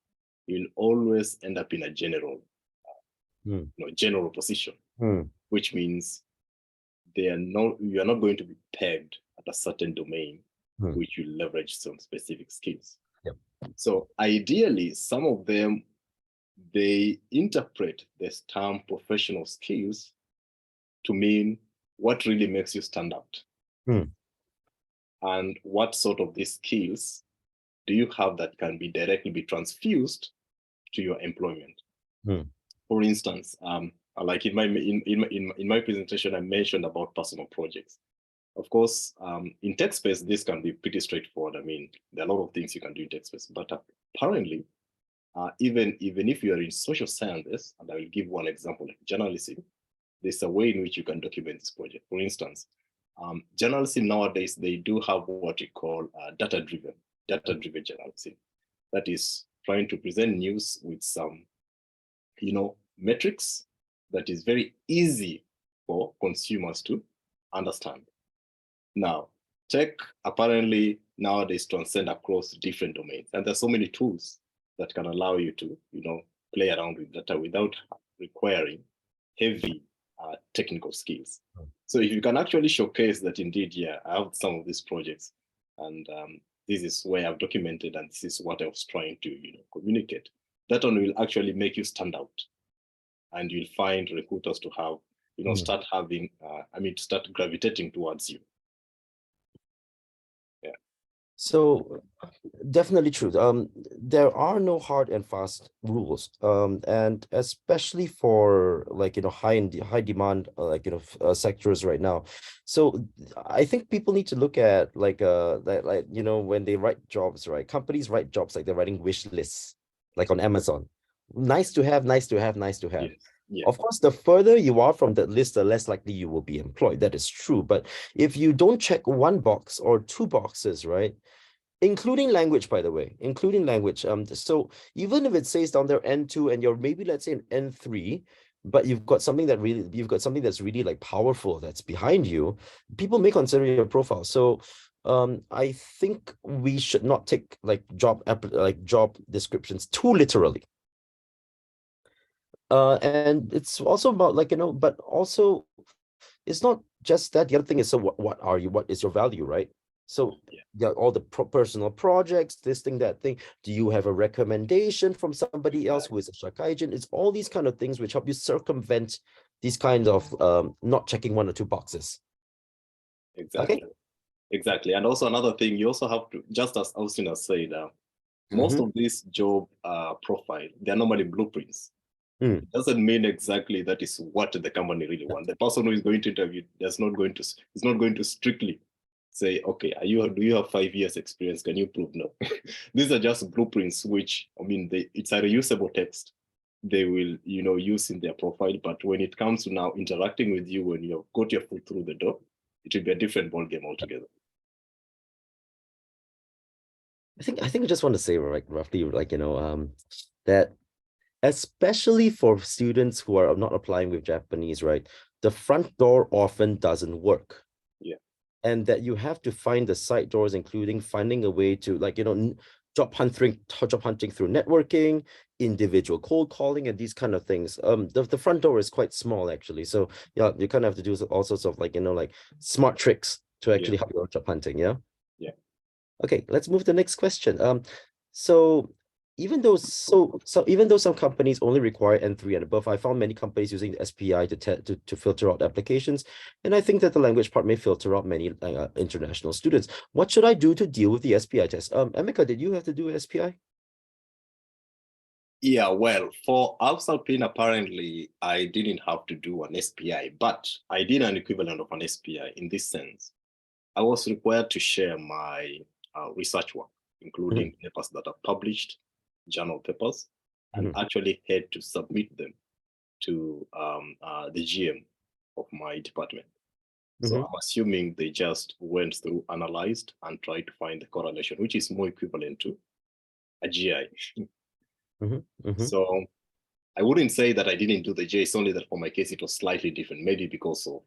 you'll always end up in a general position, which means you are not going to be pegged at a certain domain, which will leverage some specific skills. Yep. So ideally, some of them, they interpret this term professional skills to mean what really makes you stand out. And what sort of these skills do you have that can be directly transfused to your employment? For instance, like in my presentation, I mentioned about personal projects. Of course, in tech space, this can be pretty straightforward. I mean, there are a lot of things you can do in tech space, but apparently, even if you are in social sciences, and I will give one example, like journalism, there's a way in which you can document this project. For instance, journalism nowadays, they do have what we call data-driven journalism. That is trying to present news with some, metrics that is very easy for consumers to understand. Now, tech apparently nowadays transcend across different domains, and there's so many tools that can allow you to, play around with data without requiring heavy technical skills. So if you can actually showcase that indeed, yeah, I have some of these projects, and this is where I've documented, and this is what I was trying to, communicate, that one will actually make you stand out, and you'll find recruiters to have, start gravitating towards you. Yeah. So definitely true. There are no hard and fast rules. And especially for like, high demand, sectors right now. So I think people need to look at like, when they write jobs, right? Companies write jobs like they're writing wish lists, like on Amazon. Nice to have, nice to have, nice to have. Yes. Yeah. Of course, the further you are from that list, the less likely you will be employed. That is true. But if you don't check one box or two boxes, right? Including language, by the way, including language. So even if it says down there N2 and you're maybe, let's say, an N3, but you've got something that's really like powerful that's behind you, people may consider your profile. So I think we should not take like job descriptions too literally. And it's also about like, but also it's not just that. The other thing is, so what are you? What is your value, right? So Yeah. yeah, all the personal projects, this thing, that thing. Do you have a recommendation from somebody else who is a Shakaijin? It's all these kind of things which help you circumvent these kinds of not checking one or two boxes. Exactly. Okay. Exactly. And also another thing, you also have to, just as Austin has said, most of these job profile, they're normally blueprints. It doesn't mean exactly that is what the company really wants. The person who is going to interview is not going to strictly say, okay, do you have 5 years experience? Can you prove? No. These are just blueprints, which, I mean, it's a reusable text they will, use in their profile. But when it comes to now interacting with you, when you've got your foot through the door, it will be a different ballgame altogether. I think I just want to say, like, roughly, like, that especially for students who are not applying with Japanese, right? The front door often doesn't work. Yeah. And that you have to find the side doors, including finding a way to, like, job hunting through networking, individual cold calling, and these kind of things. The front door is quite small, actually. So yeah, you kind of have to do all sorts of, like, like smart tricks to actually help you job hunting. Yeah. Yeah. Okay, let's move to the next question. So even though some companies only require N3 and above, I found many companies using the SPI to filter out applications, and I think that the language part may filter out many international students. What should I do to deal with the SPI test? Emeka, did you have to do SPI? Yeah, well, for Alpine, apparently, I didn't have to do an SPI, but I did an equivalent of an SPI in this sense. I was required to share my research work, including papers that are published, journal papers, and actually had to submit them to the GM of my department. So I'm assuming they just went through, analyzed, and tried to find the correlation, which is more equivalent to a GI. So I wouldn't say that I didn't do the GI. It's only that for my case, it was slightly different, maybe because of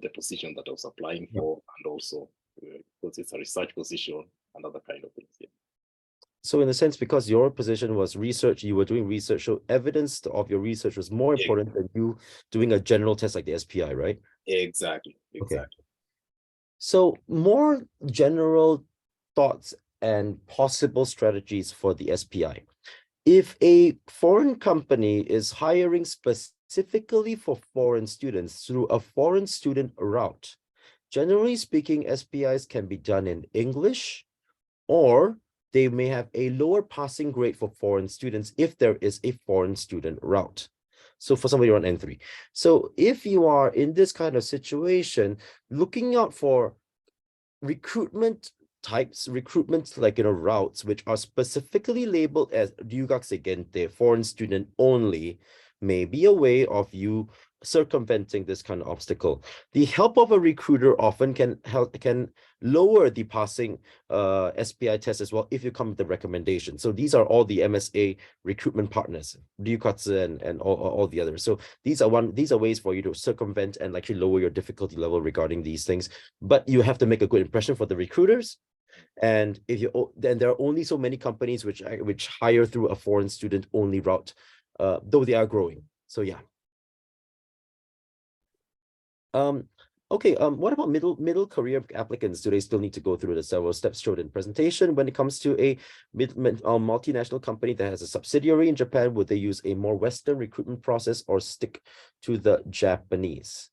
the position that I was applying for, and also because it's a research position and other kind of things. Yeah. So in a sense, because your position was research, you were doing research, so evidence of your research was more important than you doing a general test like the SPI, right? Exactly. Okay. So more general thoughts and possible strategies for the SPI. If a foreign company is hiring specifically for foreign students through a foreign student route, generally speaking, SPIs can be done in English, or they may have a lower passing grade for foreign students if there is a foreign student route. So for somebody on N3. So if you are in this kind of situation, looking out for recruitment types, like, routes, which are specifically labeled as Ryugak Segente, foreign student only, may be a way of you circumventing this kind of obstacle. The help of a recruiter often can lower the passing SPI test as well if you come with the recommendation. So these are all the MSA recruitment partners, Ryukatsu and all the others. So these are ways for you to circumvent and actually lower your difficulty level regarding these things. But you have to make a good impression for the recruiters. And then there are only so many companies which hire through a foreign student only route, though they are growing. So yeah. Okay, what about middle career applicants? Do they still need to go through the several steps showed in presentation? When it comes to a multinational company that has a subsidiary in Japan, would they use a more Western recruitment process or stick to the Japanese?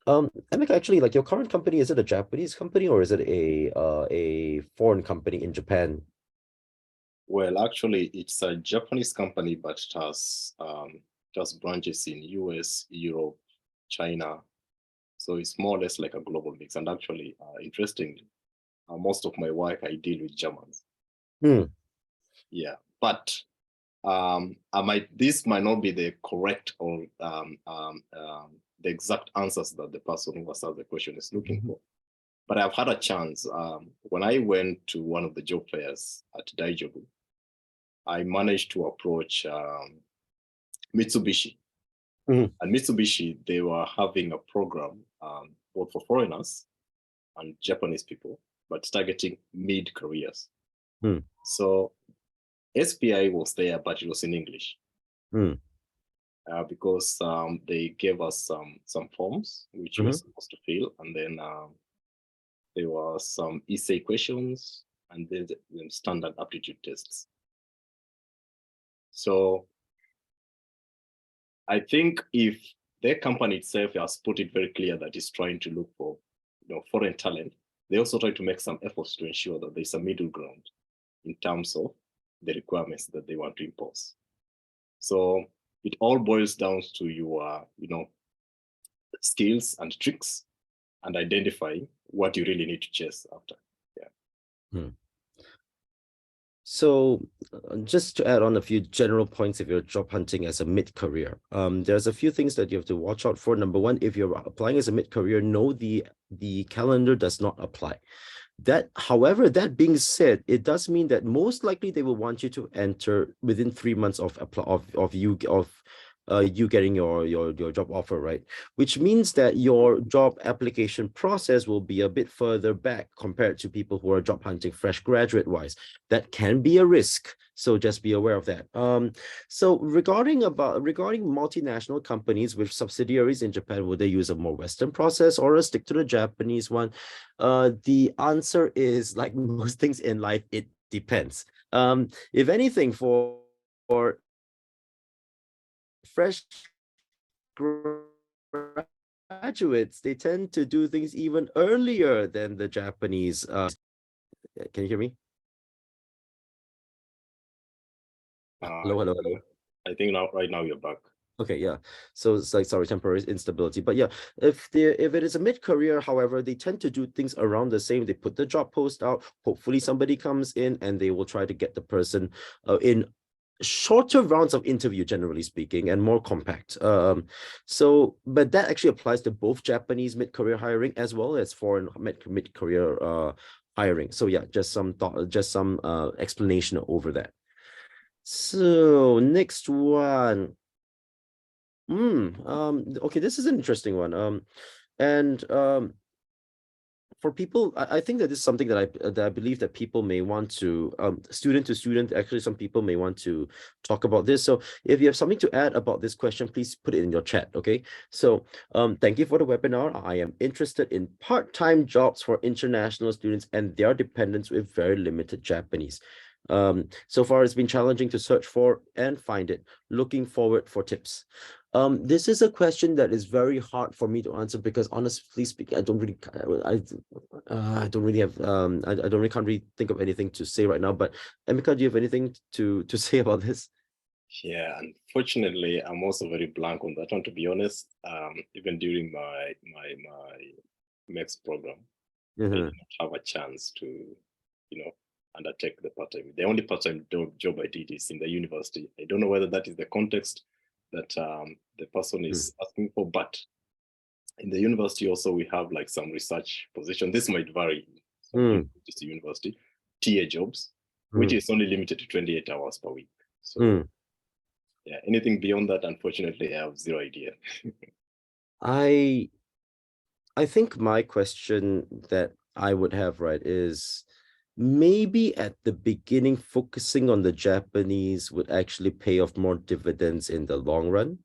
Emeka, actually, like, your current company, is it a Japanese company or is it a foreign company in Japan? Well, actually, it's a Japanese company, but it has just branches in US, Europe, China. So it's more or less like a global mix. And actually, interestingly, most of my work I deal with Germans. Yeah, but this might not be the correct or the exact answers that the person who was asked the question is looking for. But I've had a chance. When I went to one of the job fairs at Daijobu, I managed to approach Mitsubishi. And Mitsubishi, they were having a program both for foreigners and Japanese people, but targeting mid-careers. So SPI was there, but it was in English. Because they gave us some forms which we were supposed to fill, and then there were some essay questions and then standard aptitude tests. So I think if their company itself has put it very clear that it's trying to look for foreign talent, they also try to make some efforts to ensure that there's a middle ground in terms of the requirements that they want to impose. So it all boils down to your skills and tricks and identifying what you really need to chase after. So just to add on a few general points, if you're job hunting as a mid-career, there's a few things that you have to watch out for. Number one, if you're applying as a mid-career, no, the calendar does not apply. However, that being said, it does mean that most likely they will want you to enter within 3 months of you getting your job offer, right? Which means that your job application process will be a bit further back compared to people who are job hunting fresh graduate wise. That can be a risk. So just be aware of that. So regarding multinational companies with subsidiaries in Japan, would they use a more Western process or stick to the Japanese one? The answer is, like most things in life, it depends. If anything, for fresh graduates, they tend to do things even earlier than the Japanese. Can you hear me? Hello. I think right now you're back. Okay, yeah. So it's like, sorry, temporary instability. But yeah, if it is a mid-career, however, they tend to do things around the same. They put the job post out. Hopefully somebody comes in and they will try to get the person in shorter rounds of interview, generally speaking, and more compact. But that actually applies to both Japanese mid-career hiring as well as foreign mid-career hiring. So yeah, just some thought, just some explanation over that. So next one. Okay, this is an interesting one. For people, I think that this is something that I believe that people may want to, student to student, actually, some people may want to talk about this. So if you have something to add about this question, please put it in your chat, okay? So thank you for the webinar. I am interested in part-time jobs for international students and their dependents with very limited Japanese. So far, it's been challenging to search for and find it. Looking forward for tips. This is a question that is very hard for me to answer because, honestly speaking, I don't really can't really think of anything to say right now. But Emeka, do you have anything to say about this? Yeah, unfortunately, I'm also very blank on that one, to be honest. Even during my next program, I did not have a chance to, undertake the part-time. The only part-time job I did is in the university. I don't know whether that is the context that the person is asking for, but in the university also we have like some research position. This might vary from university, TA jobs, which is only limited to 28 hours per week. So yeah, anything beyond that, unfortunately, I have zero idea. I think my question that I would have, right, is maybe at the beginning, focusing on the Japanese would actually pay off more dividends in the long run.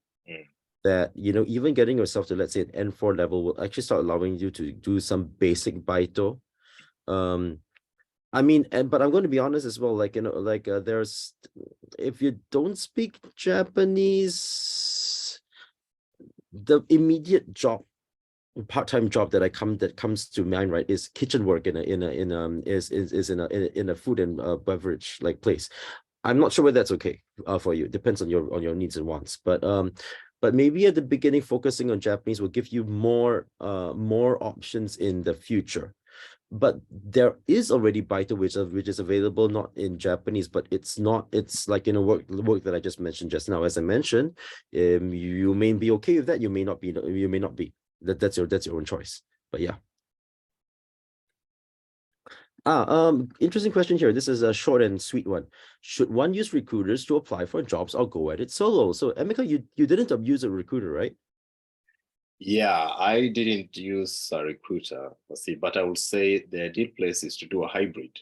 That, even getting yourself to, let's say, an N4 level will actually start allowing you to do some basic baito. I mean, but I'm going to be honest as well, there's, if you don't speak Japanese, the immediate part-time job that comes to mind, right, is kitchen work in a food and beverage like place. I'm not sure whether that's okay for you. It depends on your needs and wants, but maybe at the beginning, focusing on Japanese will give you more options in the future. but there is already Baito which is available not in Japanese, but it's like, you know, work that I just mentioned just now. As I mentioned, you may be okay with that, you may not be, that's your own choice. But yeah. Interesting question here. This is a short and sweet one. Should one use recruiters to apply for jobs or go at it solo? So Emeka, you didn't use a recruiter, right? Yeah, I didn't use a recruiter, but I would say the ideal place is to do a hybrid.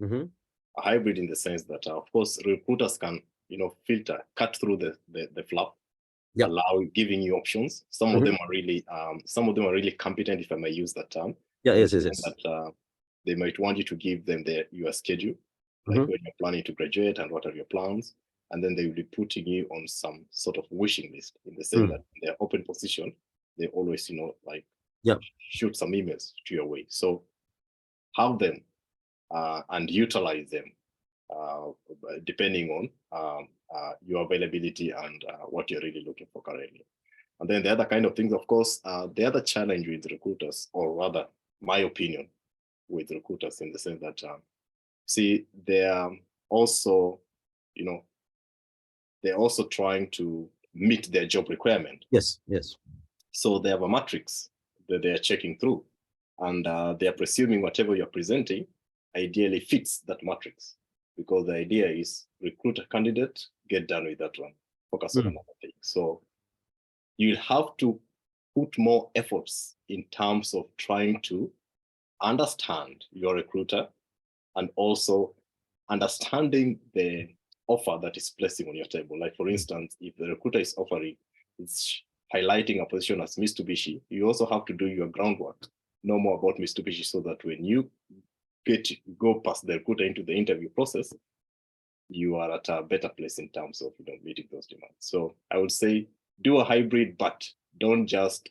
Mm-hmm. A hybrid in the sense that, of course, recruiters can, filter, cut through the flap, Yeah. allow giving you options. Some of them are really competent, if I may use that term. Yeah, yes. That they might want you to give them your schedule, like when you're planning to graduate and what are your plans, and then they will be putting you on some sort of wishing list in the sense that in their open position, they always, shoot some emails to your way. So have them and utilize them depending on your availability and what you're really looking for currently. And then the other kind of things, of course, the other challenge with recruiters, or rather, my opinion with recruiters, in the sense that, they are also, they're also trying to meet their job requirement. Yes. So they have a matrix that they're checking through, and they're presuming whatever you're presenting ideally fits that matrix, because the idea is recruit a candidate, get done with that one, focus on another thing. So you'll have to put more efforts in terms of trying to understand your recruiter and also understanding the offer that is placing on your table. Like, for instance, if the recruiter is offering, it's highlighting a position as Mitsubishi, you also have to do your groundwork, know more about Mitsubishi, so that when you go past the recruiter into the interview process, you are at a better place in terms of meeting those demands. So I would say do a hybrid, but don't just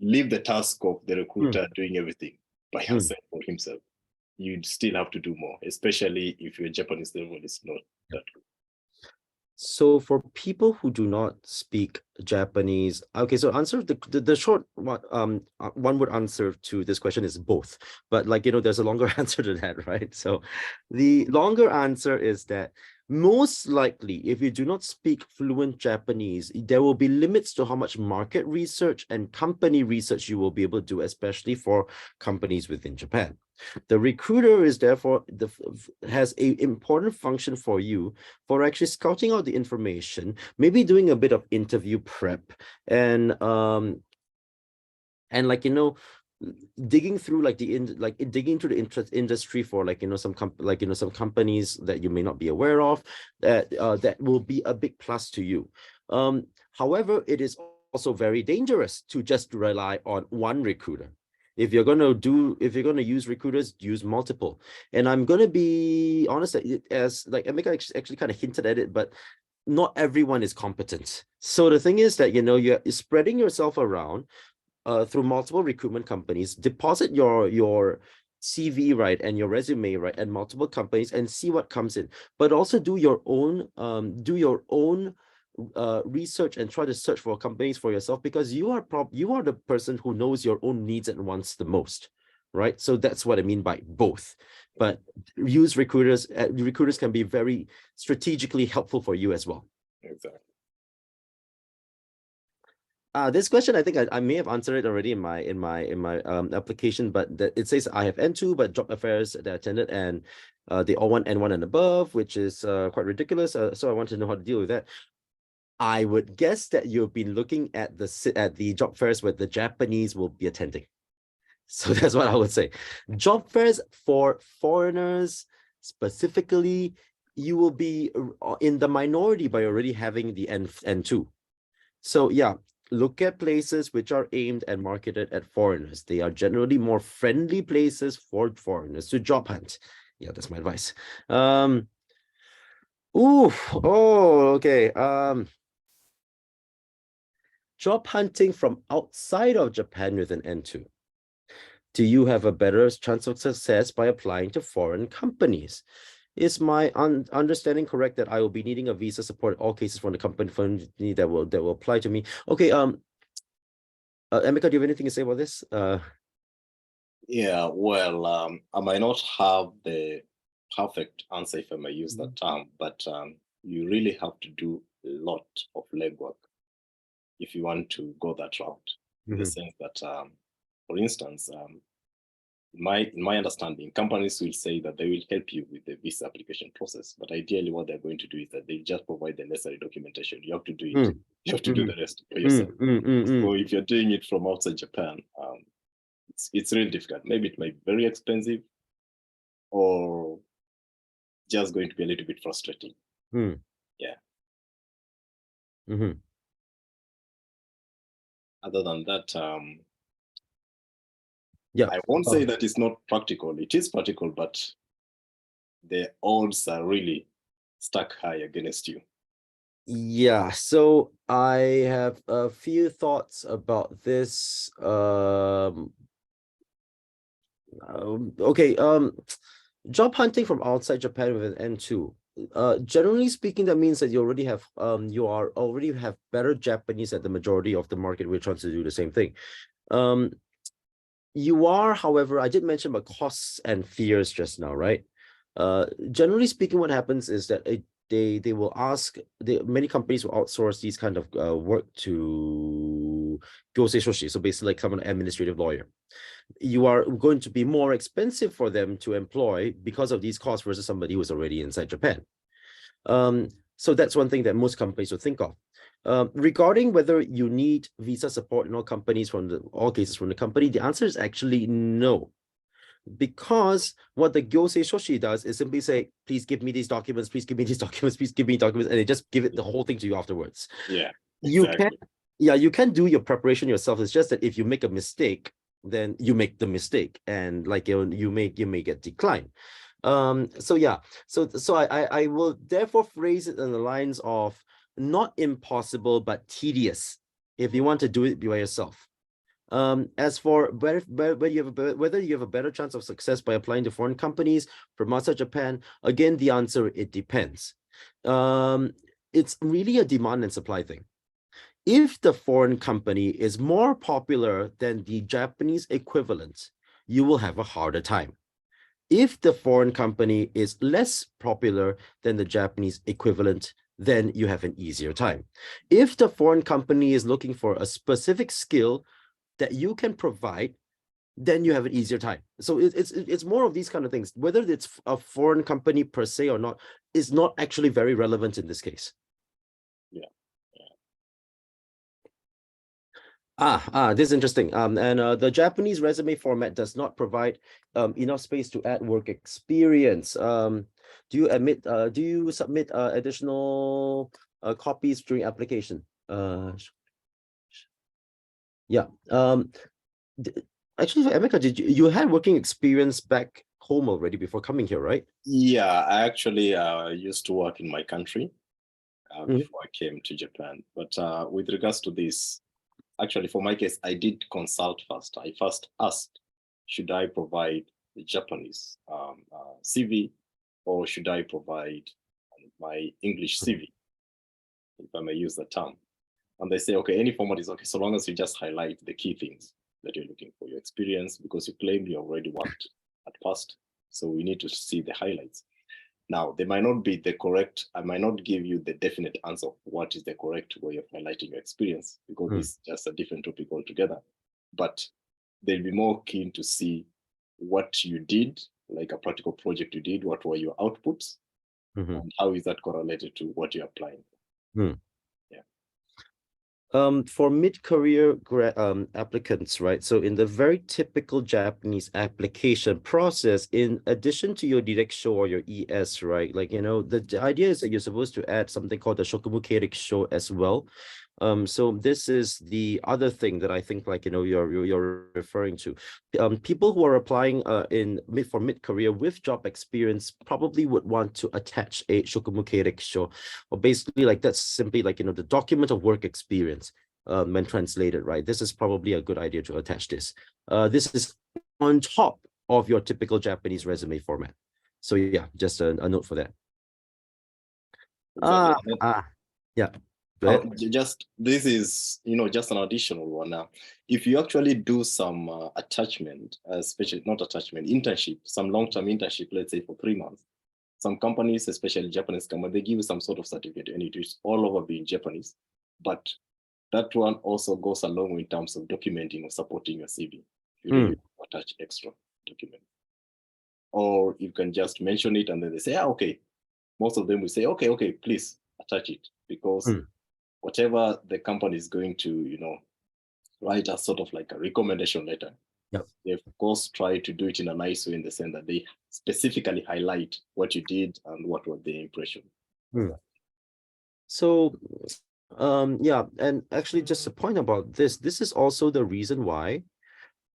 leave the task of the recruiter doing everything by himself or himself. You'd still have to do more, especially if your Japanese level is not that good. So for people who do not speak Japanese, okay, so answer the short one, one would answer to this question is both, but there's a longer answer to that, right? So the longer answer is that most likely, if you do not speak fluent Japanese, there will be limits to how much market research and company research you will be able to do, especially for companies within Japan. The recruiter is therefore has an important function for you for actually scouting out the information, maybe doing a bit of interview prep, and digging through digging into the industry for some companies that you may not be aware of, that will be a big plus to you. However, it is also very dangerous to just rely on one recruiter. If you're going to use recruiters, use multiple. And I'm going to be honest, as Emeka actually kind of hinted at it, but not everyone is competent. So the thing is that, you're spreading yourself around through multiple recruitment companies, deposit your CV, right, and your resume, right, and multiple companies, and see what comes in. But also do your own research and try to search for companies for yourself, because you are the person who knows your own needs and wants the most, right? So that's what I mean by both. But use recruiters. Recruiters can be very strategically helpful for you as well. Exactly. This question, I think I may have answered it already in my application, but it says I have N2, but job affairs that I attended, and they all want N1 and above, which is quite ridiculous. So I want to know how to deal with that. I would guess that you've been looking at the job fairs where the Japanese will be attending. So that's what I would say. Job fairs for foreigners specifically, you will be in the minority by already having the N2. So yeah, look at places which are aimed and marketed at foreigners. They are generally more friendly places for foreigners to job hunt. Yeah, that's my advice. Okay. Job hunting from outside of Japan with an N2. Do you have a better chance of success by applying to foreign companies? Is my understanding correct that I will be needing a visa support in all cases from the company that will apply to me? Okay, Emeka, do you have anything to say about this? Yeah, well, I might not have the perfect answer if I may use that term, but you really have to do a lot of legwork if you want to go that route. In the sense that, for instance, in my understanding, companies will say that they will help you with the visa application process, but ideally, what they're going to do is that they just provide the necessary documentation. You have to do it. You have to do the rest for yourself. So if you're doing it from outside Japan, it's really difficult. Maybe it might be very expensive, or just going to be a little bit frustrating. Yeah. Other than that, yeah, I won't say that it's not practical. It is practical, but the odds are really stuck high against you. Yeah, so I have a few thoughts about this. Okay, job hunting from outside Japan with an N2. Generally speaking, that means that you already have already have better Japanese at the majority of the market. We're trying to do the same thing. You are, however, I did mention about costs and fears just now, right? Generally speaking, what happens is that they will ask, many companies will outsource these kind of work to gyosei shoshi, so basically like someone administrative lawyer. You are going to be more expensive for them to employ because of these costs versus somebody who's already inside Japan. So that's one thing that most companies will think of. Regarding whether you need visa support in all cases from the company, the answer is actually no. Because what the gyosei shoshi does is simply say, please give me these documents, please give me these documents, please give me documents, and they just give it the whole thing to you afterwards. Yeah, exactly. You can do your preparation yourself. It's just that if you make a mistake, then you make the mistake, and like you may get declined. So yeah, so I will therefore phrase it in the lines of not impossible but tedious if you want to do it by yourself. As for whether you have a better chance of success by applying to foreign companies from outside Japan, again the answer, it depends. It's really a demand and supply thing. If the foreign company is more popular than the Japanese equivalent, you will have a harder time. If the foreign company is less popular than the Japanese equivalent, then you have an easier time. If the foreign company is looking for a specific skill that you can provide, then you have an easier time. So it's more of these kind of things. Whether it's a foreign company per se or not is not actually very relevant in this case. Yeah. This is interesting. And the Japanese resume format does not provide enough space to add work experience. Do you submit additional copies during application? Yeah. Actually, Emeka, you had working experience back home already before coming here, right? Yeah, I actually used to work in my country before I came to Japan. But with regards to this, actually, for my case, I did consult first. I first asked, should I provide the Japanese CV, or should I provide my English CV, if I may use the term? And they say, okay, any format is okay, so long as you just highlight the key things that you're looking for, your experience, because you claim you already worked at past. So we need to see the highlights. Now, they might not be the correct, I might not give you the definite answer of what is the correct way of highlighting your experience, because it's just a different topic altogether. But they'll be more keen to see what you did, like a practical project you did, what were your outputs, and how is that correlated to what you're applying for. For mid-career applicants, right? So in the very typical Japanese application process, in addition to your direct show or your ES, right? Like, the idea is that you're supposed to add something called the shokumu show as well. So this is the other thing that I think, like, you're referring to. People who are applying for mid-career with job experience probably would want to attach a shokumu show, or basically like that's simply like, the document of work experience when translated, right? This is probably a good idea to attach this. This is on top of your typical Japanese resume format. So yeah, just a note for that. Yeah. Just this is, just an additional one. If you actually do some attachment, especially not attachment, internship, some long-term internship, let's say for 3 months, some companies, especially Japanese companies, they give you some sort of certificate, and it is all over being Japanese. But that one also goes a long way in terms of documenting or supporting your CV. You really attach extra document, or you can just mention it and then they say, okay. Most of them will say, okay, please attach it, because whatever the company is going to, write a sort of like a recommendation letter. Yep. They of course try to do it in a nice way, in the sense that they specifically highlight what you did and what was the impression. So, yeah, and actually just a point about this is also the reason why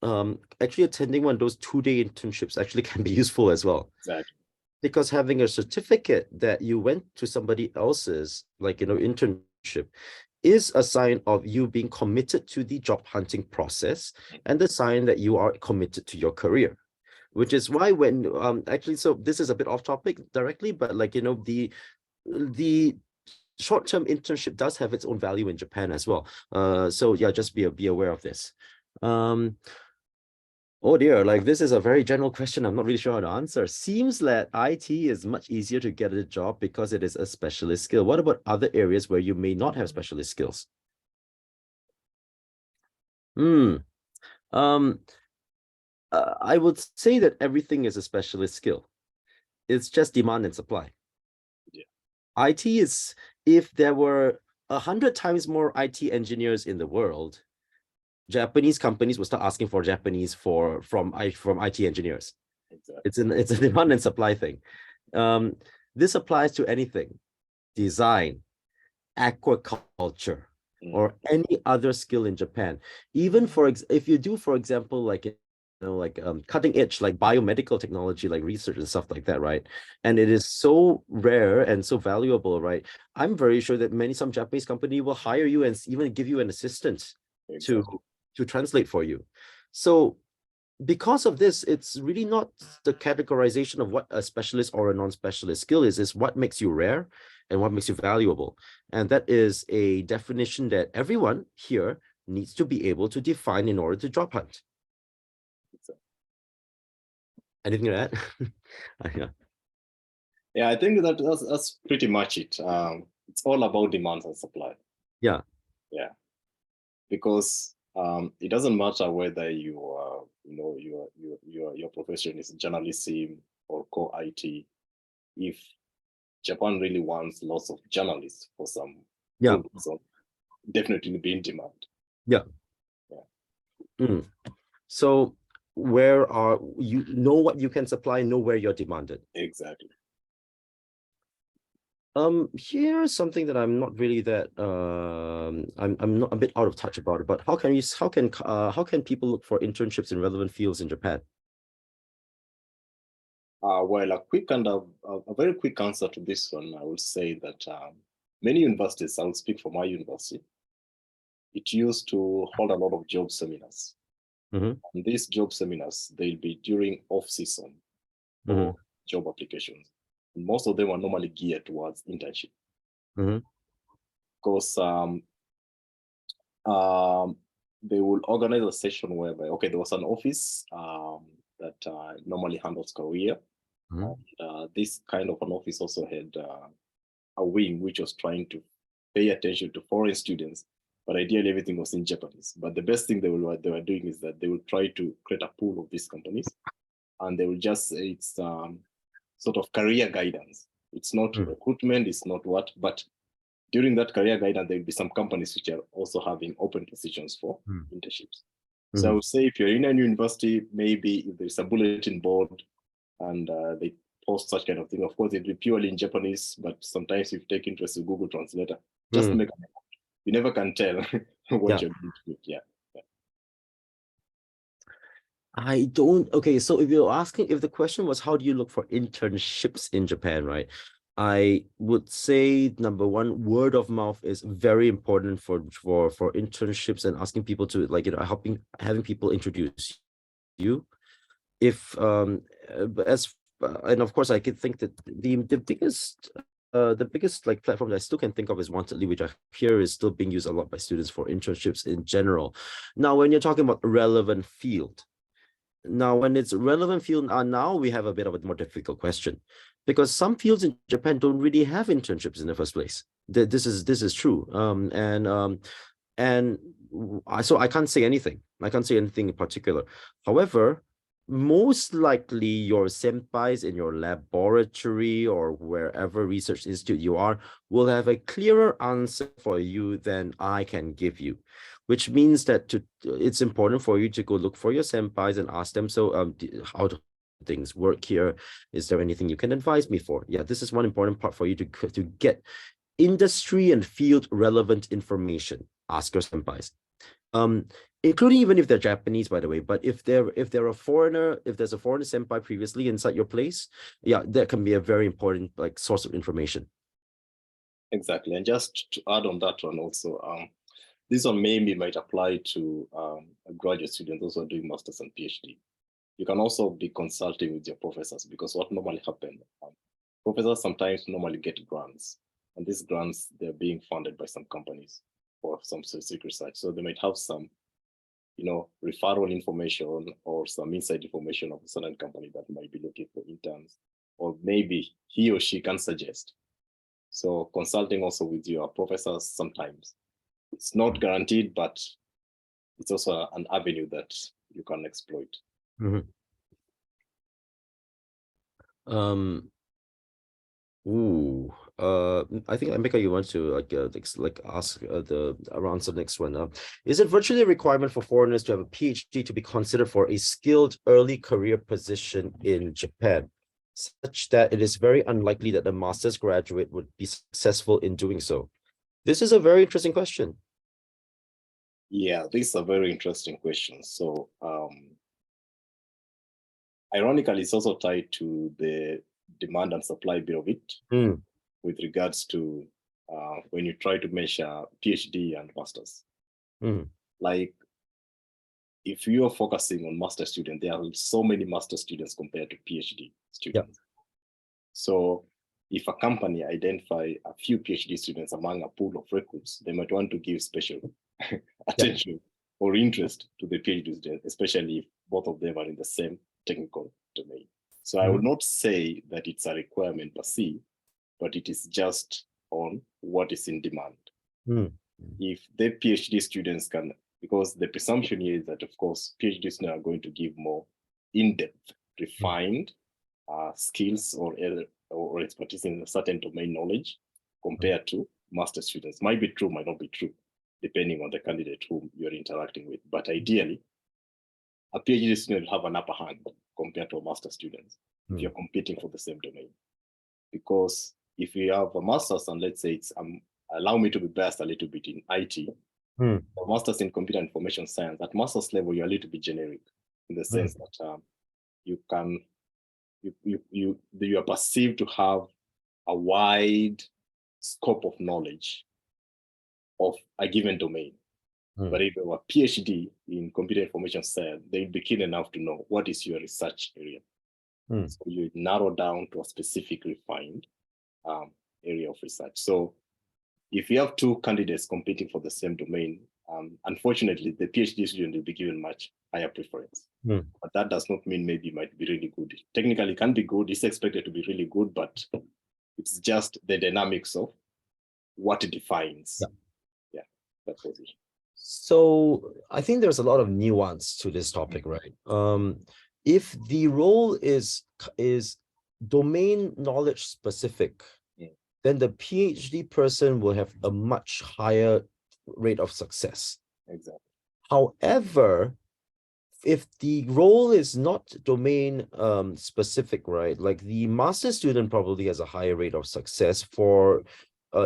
actually attending one of those 2-day internships actually can be useful as well. Exactly. Because having a certificate that you went to somebody else's, internship is a sign of you being committed to the job hunting process, and the sign that you are committed to your career. Which is why when actually, so this is a bit off topic directly, but the short-term internship does have its own value in Japan as well. So yeah, just be aware of this. Oh dear, this is a very general question. I'm not really sure how to answer. Seems that IT is much easier to get a job because it is a specialist skill. What about other areas where you may not have specialist skills? I would say that everything is a specialist skill. It's just demand and supply. Yeah. IT is, if there were 100 times more IT engineers in the world, Japanese companies will start asking for Japanese from IT engineers. Exactly. It's a demand and supply thing. This applies to anything: design, aquaculture, or any other skill in Japan. Even if you do, for example, cutting edge, like biomedical technology, like research and stuff like that, right? And it is so rare and so valuable, right? I'm very sure that some Japanese company will hire you and even give you an assistant to translate for you. So because of this, it's really not the categorization of what a specialist or a non-specialist skill is what makes you rare and what makes you valuable. And that is a definition that everyone here needs to be able to define in order to job hunt. Anything to add? Yeah, I think that's pretty much it. It's all about demand and supply. Yeah. Because it doesn't matter whether your profession is journalism or core IT. If Japan really wants lots of journalists for some reason, definitely be in demand. So where you know what you can supply, know where you're demanded. Exactly. Here's something that I'm not really that I'm not a bit out of touch about it, but how can people look for internships in relevant fields in Japan? Well, a very quick answer to this one, I would say that many universities, I will speak for my university, it used to hold a lot of job seminars. And these job seminars, they'll be during off-season for job applications. And most of them are normally geared towards internship. Because they will organize a session whereby, there was an office that normally handles career. This kind of an office also had a wing which was trying to pay attention to foreign students, but ideally everything was in Japanese. But the best thing they were doing is that they will try to create a pool of these companies, and they will just say it's sort of career guidance. It's not recruitment, it's not what, but during that career guidance, there will be some companies which are also having open positions for internships. So I would say if you're in a university, maybe if there's a bulletin board and they post such kind of thing, of course, it'll be purely in Japanese, but sometimes if you take interest in Google Translator, just make a note. You never can tell what you're going to do. I don't. Okay, so if you're asking, if the question was how do you look for internships in Japan, right? I would say number one, word of mouth is very important for internships, and asking people to having people introduce you. If and of course I could think that the biggest the biggest like platform that I still can think of is Wantedly, which I hear is still being used a lot by students for internships in general. Now, when you're talking about relevant field, now when it's relevant field, now we have a bit of a more difficult question, because some fields in Japan don't really have internships in the first place. This is true. So I can't say anything. I can't say anything in particular. However, most likely your senpais in your laboratory or wherever research institute you are will have a clearer answer for you than I can give you, which means that it's important for you to go look for your senpais and ask them, so how do things work here? Is there anything you can advise me for? Yeah, this is one important part for you to get industry and field relevant information. Ask your senpais. Including even if they're Japanese, by the way, but if they're a foreigner, if there's a foreigner senpai previously inside your place, yeah, that can be a very important like source of information. Exactly. And just to add on that one also, this one maybe might apply to graduate students also doing masters and PhD. You can also be consulting with your professors, because what normally happens, professors sometimes normally get grants, and these grants, they're being funded by some companies for some specific research. So they might have some, referral information or some inside information of a certain company that might be looking for interns, or maybe he or she can suggest. So consulting also with your professors sometimes, it's not guaranteed, but it's also an avenue that you can exploit. Mm-hmm. I think Emeka, you want to ask answer the next one. Is it virtually a requirement for foreigners to have a PhD to be considered for a skilled early career position in Japan, such that it is very unlikely that a master's graduate would be successful in doing so? This is a very interesting question. Yeah, this is a very interesting question. So, ironically, it's also tied to the demand and supply bit of it, with regards to when you try to measure PhD and masters. Like, if you are focusing on master students, there are so many master students compared to PhD students. Yeah. So if a company identify a few PhD students among a pool of recruits, they might want to give special attention or interest to the PhD students, especially if both of them are in the same technical domain. So I would not say that it's a requirement per se, but it is just on what is in demand. If the PhD students can, because the presumption here is that, of course, PhD students are going to give more in-depth, refined skills or expertise in a certain domain knowledge compared to master students. Might be true, might not be true, depending on the candidate whom you're interacting with. But ideally, a PhD student will have an upper hand compared to a master student if you're competing for the same domain. Because if you have a master's, and let's say it's allow me to be biased a little bit in IT, a master's in computer information science, at master's level, you're a little bit generic in the sense that you are perceived to have a wide scope of knowledge of a given domain. But if you have a PhD in computer information science, they'll be keen enough to know what is your research area. So you narrow down to a specific refined area of research. So if you have two candidates competing for the same domain, unfortunately, the PhD student will be given much higher preference. But that does not mean maybe it might be really good. Technically, it can be good. It's expected to be really good, but it's just the dynamics of what it defines. Yeah, that position. So I think there's a lot of nuance to this topic, right? If the role is domain knowledge specific, then the PhD person will have a much higher rate of success. Exactly. However, if the role is not domain specific, right? Like the master student probably has a higher rate of success for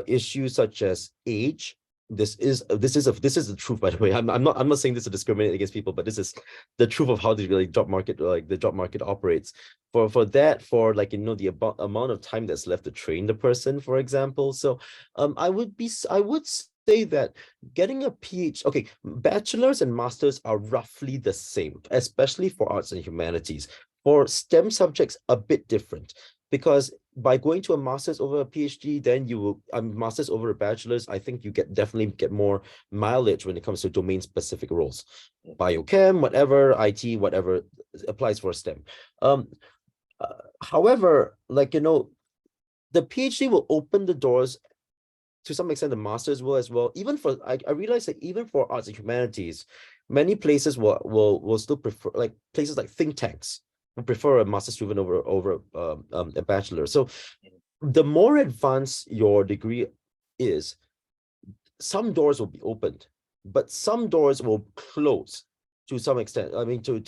issues such as age. This is the truth, by the way. I'm not saying this to discriminate against people, but this is the truth of how the job market operates. For the amount of time that's left to train the person, for example. So I would say that getting a PhD, okay, bachelors and masters are roughly the same, especially for arts and humanities. For STEM subjects, a bit different, because by going to a master's over a PhD, then you will master's over a bachelor's. I think you definitely get more mileage when it comes to domain specific roles, biochem, whatever, IT, whatever applies for STEM. However, like the PhD will open the doors. To some extent, the masters will as well. Even for I realize that even for arts and humanities, many places will still prefer, like places like think tanks will prefer a master's student over a bachelor. So the more advanced your degree is, some doors will be opened, but some doors will close to some extent. I mean, to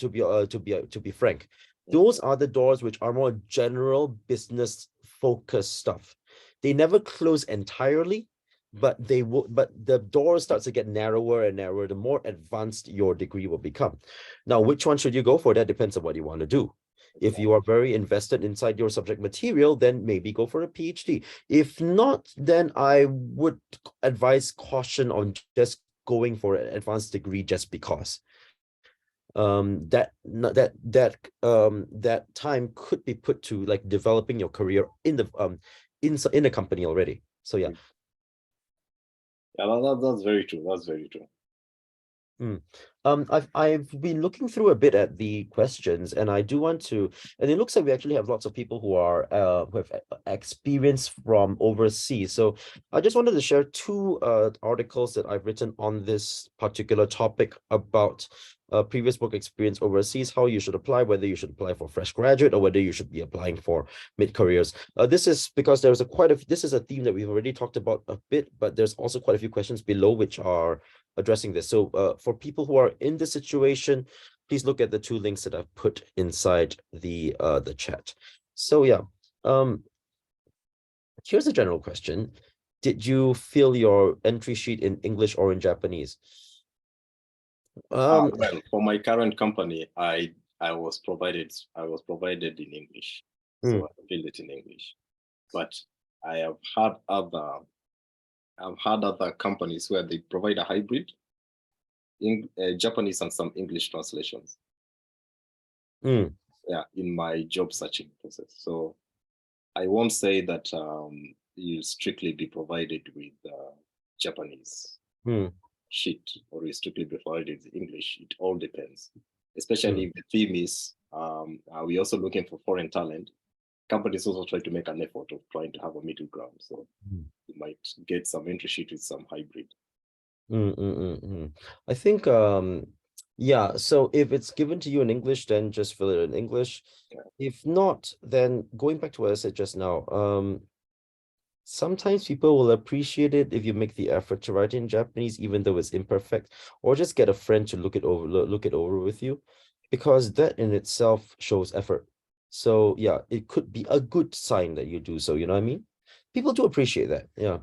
be frank, those are the doors which are more general business focused stuff. They never close entirely, but they will. But the door starts to get narrower and narrower the more advanced your degree will become. Now, which one should you go for? That depends on what you want to do. If you are very invested inside your subject material, then maybe go for a PhD. If not, then I would advise caution on just going for an advanced degree just because. That time could be put to like developing your career in the company already. So yeah. Yeah, that's very true. That's very true. I've been looking through a bit at the questions, and I do want to, and it looks like we actually have lots of people who have experience from overseas. So I just wanted to share two articles that I've written on this particular topic about previous work experience overseas, how you should apply, whether you should apply for fresh graduate or whether you should be applying for mid-careers. This is because there's this is a theme that we've already talked about a bit, but there's also quite a few questions below which are addressing this. So for people who are in this situation, please look at the two links that I've put inside the chat. So yeah, here's a general question. Did you fill your entry sheet in English or in Japanese? Well, for my current company, I was provided in English, so I filled it in English. But I have had other companies where they provide a hybrid in Japanese and some English translations. Yeah, in my job searching process. So I won't say that you'll strictly be provided with Japanese sheet or you strictly be provided with English. It all depends. Especially if the theme is we're also looking for foreign talent. Companies also try to make an effort of trying to have a middle ground. So you might get some entry sheet with some hybrid. I think yeah, so if it's given to you in English, then just fill it in English. Yeah. If not, then going back to what I said just now, sometimes people will appreciate it if you make the effort to write in Japanese, even though it's imperfect, or just get a friend to look it over with you, because that in itself shows effort. So yeah, it could be a good sign that you do so, you know what I mean? People do appreciate that, yeah.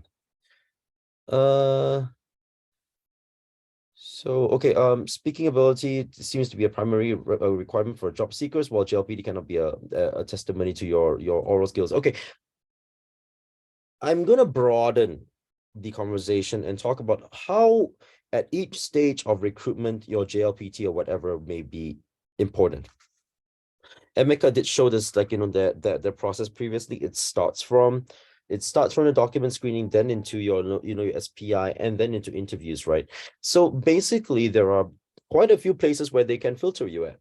So, okay, speaking ability seems to be a primary requirement for job seekers, while JLPT cannot be a testimony to your oral skills. Okay, I'm going to broaden the conversation and talk about how at each stage of recruitment, your JLPT or whatever may be important. Emeka did show this, like, the process previously. It starts from the document screening, then into your SPI, and then into interviews, right? So basically, there are quite a few places where they can filter you at.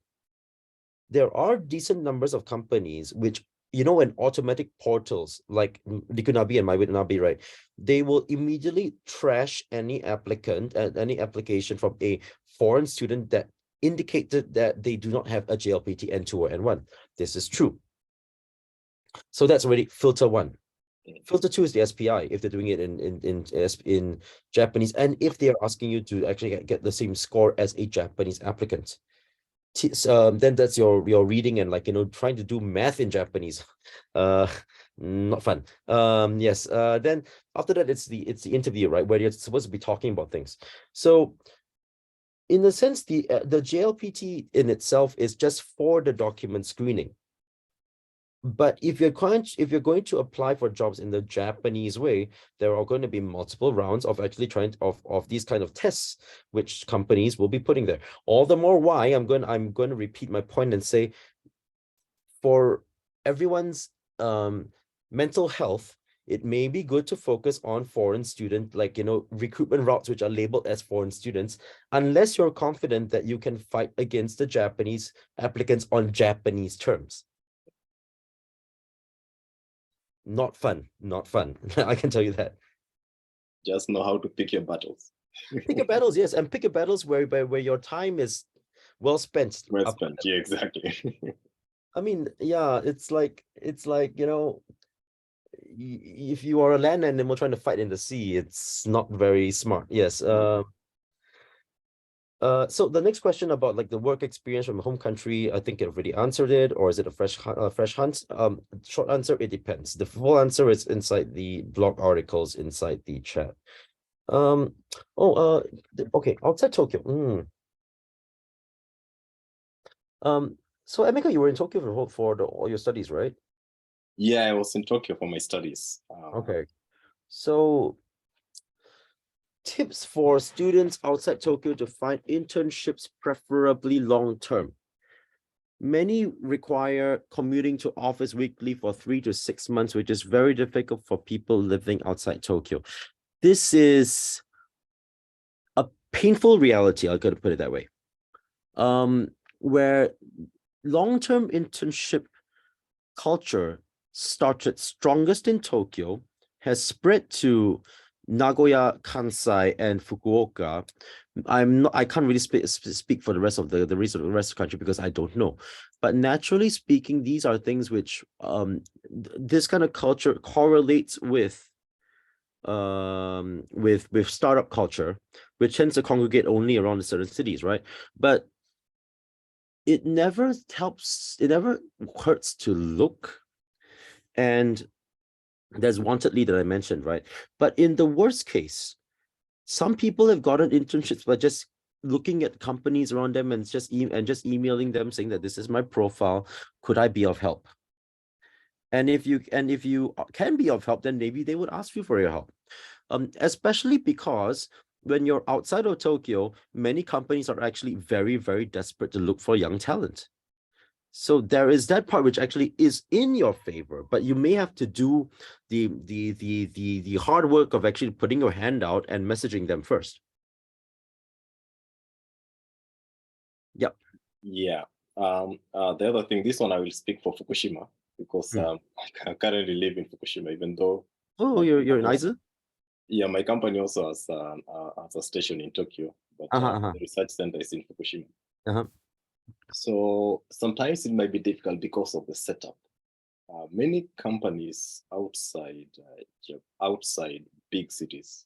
There are decent numbers of companies which, in automatic portals like Likunabi and MyWitnabi, right? They will immediately trash any applicant and any application from a foreign student that indicated that they do not have a JLPT N2 or N1. This is true. So that's already filter one. Filter two is the SPI if they're doing it in Japanese, and if they are asking you to actually get the same score as a Japanese applicant. Then that's your reading and trying to do math in Japanese. Not fun. Yes. Then after that, it's the interview, right, where you're supposed to be talking about things. So in a sense, the JLPT in itself is just for the document screening. But if you're going to apply for jobs in the Japanese way, there are going to be multiple rounds of actually trying of these kind of tests, which companies will be putting there. All the more why I'm going to repeat my point and say, for everyone's mental health, it may be good to focus on foreign student, like, recruitment routes which are labeled as foreign students, unless you're confident that you can fight against the Japanese applicants on Japanese terms. Not fun, not fun. I can tell you that. Just know how to pick your battles. Pick your battles, yes, and pick your battles where your time is well spent. Well spent, yeah, exactly. I mean, yeah, it's like, if you are a land animal trying to fight in the sea, it's not very smart. Yes. So the next question about like the work experience from home country, I think I've already answered it, or is it a fresh hunt? Short answer, it depends. The full answer is inside the blog articles inside the chat. Okay, outside Tokyo. So Emeka, you were in Tokyo for all your studies, right? Yeah, I was in Tokyo for my studies. Okay. So tips for students outside Tokyo to find internships, preferably long-term. Many require commuting to office weekly for 3 to 6 months, which is very difficult for people living outside Tokyo. This is a painful reality, I'm going to put it that way, where long-term internship culture started strongest in Tokyo, has spread to Nagoya, Kansai, and Fukuoka. I can't really speak for the rest of the rest of the country because I don't know. But naturally speaking, these are things which this kind of culture correlates with startup culture, which tends to congregate only around the certain cities, right? But it never helps, it never hurts to look. And there's Wantedly that I mentioned, right? But in the worst case, some people have gotten internships by just looking at companies around them and just emailing them saying that this is my profile, could I be of help? And if you can be of help, then maybe they would ask you for your help. Especially because when you're outside of Tokyo, many companies are actually very, very desperate to look for young talent. So there is that part which actually is in your favor, but you may have to do the hard work of actually putting your hand out and messaging them first. Yep. Yeah. The other thing, this one I will speak for Fukushima because I currently live in Fukushima, even though. Oh, you're in Aizu? Yeah, my company also has a station in Tokyo, but the research center is in Fukushima. So sometimes it might be difficult because of the setup. Many companies outside big cities,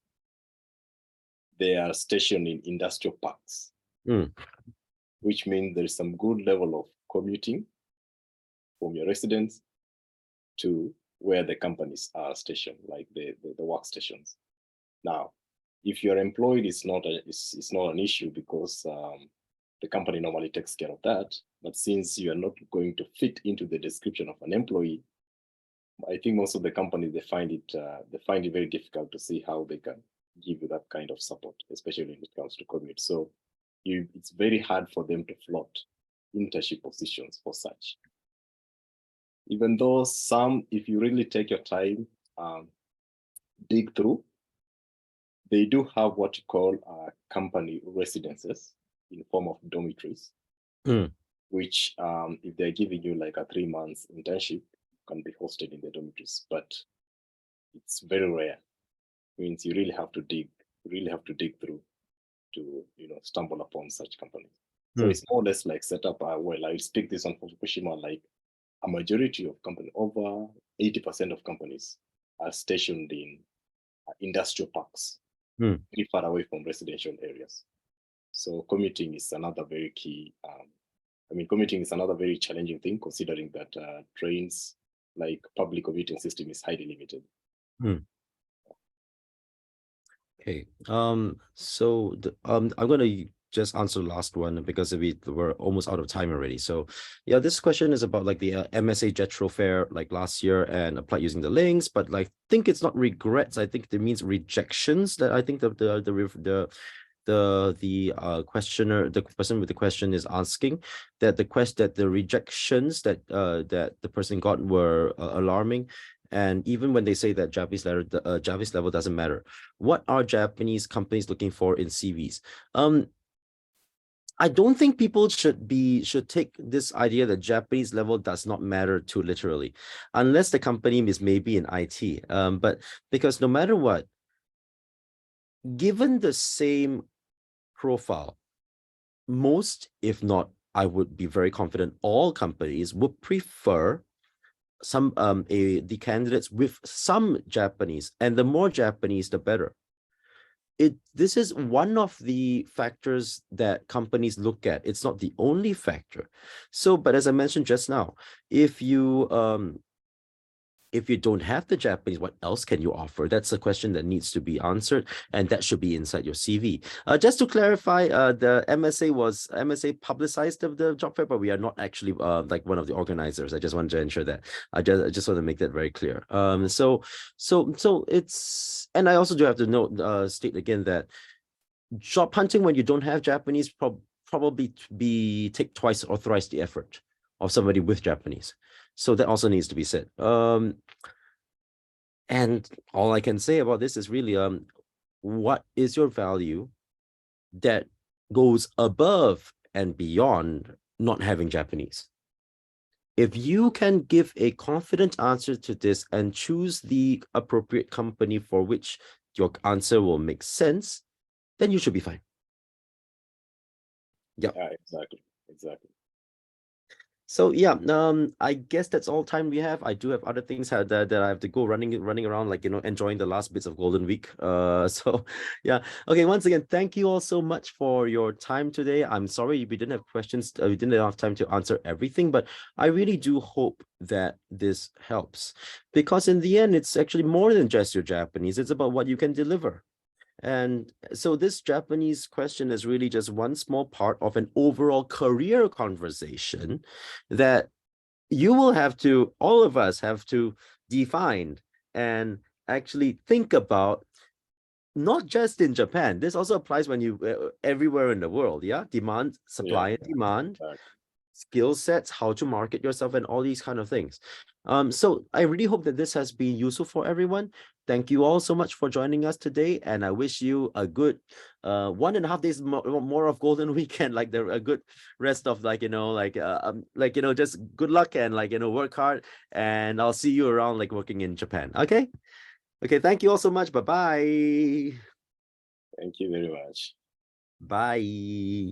they are stationed in industrial parks, which means there is some good level of commuting from your residence to where the companies are stationed, like the workstations. Now, if you're employed, it's not an issue because the company normally takes care of that. But since you are not going to fit into the description of an employee, I think most of the companies they find it very difficult to see how they can give you that kind of support, especially when it comes to commute. So it's very hard for them to float internship positions for such. Even though some, if you really take your time, dig through, they do have what you call company residences in form of dormitories, which if they're giving you like a 3 months internship, can be hosted in the dormitories, but it's very rare. It means you really have to dig through to stumble upon such companies. So it's more or less like set up. Well, I speak this one for Fukushima, like a majority of companies, over 80% of companies are stationed in industrial parks, pretty far away from residential areas. So commuting is another very key. Commuting is another very challenging thing, considering that trains, like public commuting system, is highly limited. Okay. So I'm gonna just answer the last one because we're almost out of time already. So yeah, this question is about like the MSA Jetro Fair like last year and applied using the links, but like think it's not regrets. I think it means rejections. That I think the the questioner, the person with the question is asking, that the rejections that the person got were alarming. And even when they say that Japanese level doesn't matter, what are Japanese companies looking for in CVs? I don't think people should take this idea that Japanese level does not matter too literally, unless the company is maybe in IT. But because no matter what, given the same profile, most, if not, I would be very confident all companies would prefer the candidates with some Japanese, and the more Japanese, the better. This is one of the factors that companies look at. It's not the only factor. So, but as I mentioned just now, if you don't have the Japanese, what else can you offer? That's a question that needs to be answered, and that should be inside your CV. Just to clarify, the MSA publicized the job fair, but we are not actually like one of the organizers. I just wanted to ensure that. I just want to make that very clear. So it's, and I also do have to state again that job hunting when you don't have Japanese probably take twice or thrice the effort of somebody with Japanese. So that also needs to be said. And all I can say about this is really, what is your value that goes above and beyond not having Japanese? If you can give a confident answer to this and choose the appropriate company for which your answer will make sense, then you should be fine. Yeah, exactly. So yeah, I guess that's all time we have. I do have other things that I have to go running around, like, enjoying the last bits of Golden Week. So yeah. Okay, once again, thank you all so much for your time today. I'm sorry we didn't have questions, we didn't have time to answer everything, but I really do hope that this helps, because in the end, it's actually more than just your Japanese. It's about what you can deliver. And so this Japanese question is really just one small part of an overall career conversation that all of us have to define and actually think about, not just in Japan. This also applies when you everywhere in the world. Yeah, demand, supply, and demand. Exactly. Skill sets, how to market yourself, and all these kind of things. So I really hope that this has been useful for everyone. Thank you all so much for joining us today, and I wish you a good 1.5 days more of Golden Weekend, like a good rest of just good luck and work hard, and I'll see you around working in Japan. Okay, thank you all so much. Bye-bye. Thank you very much. Bye.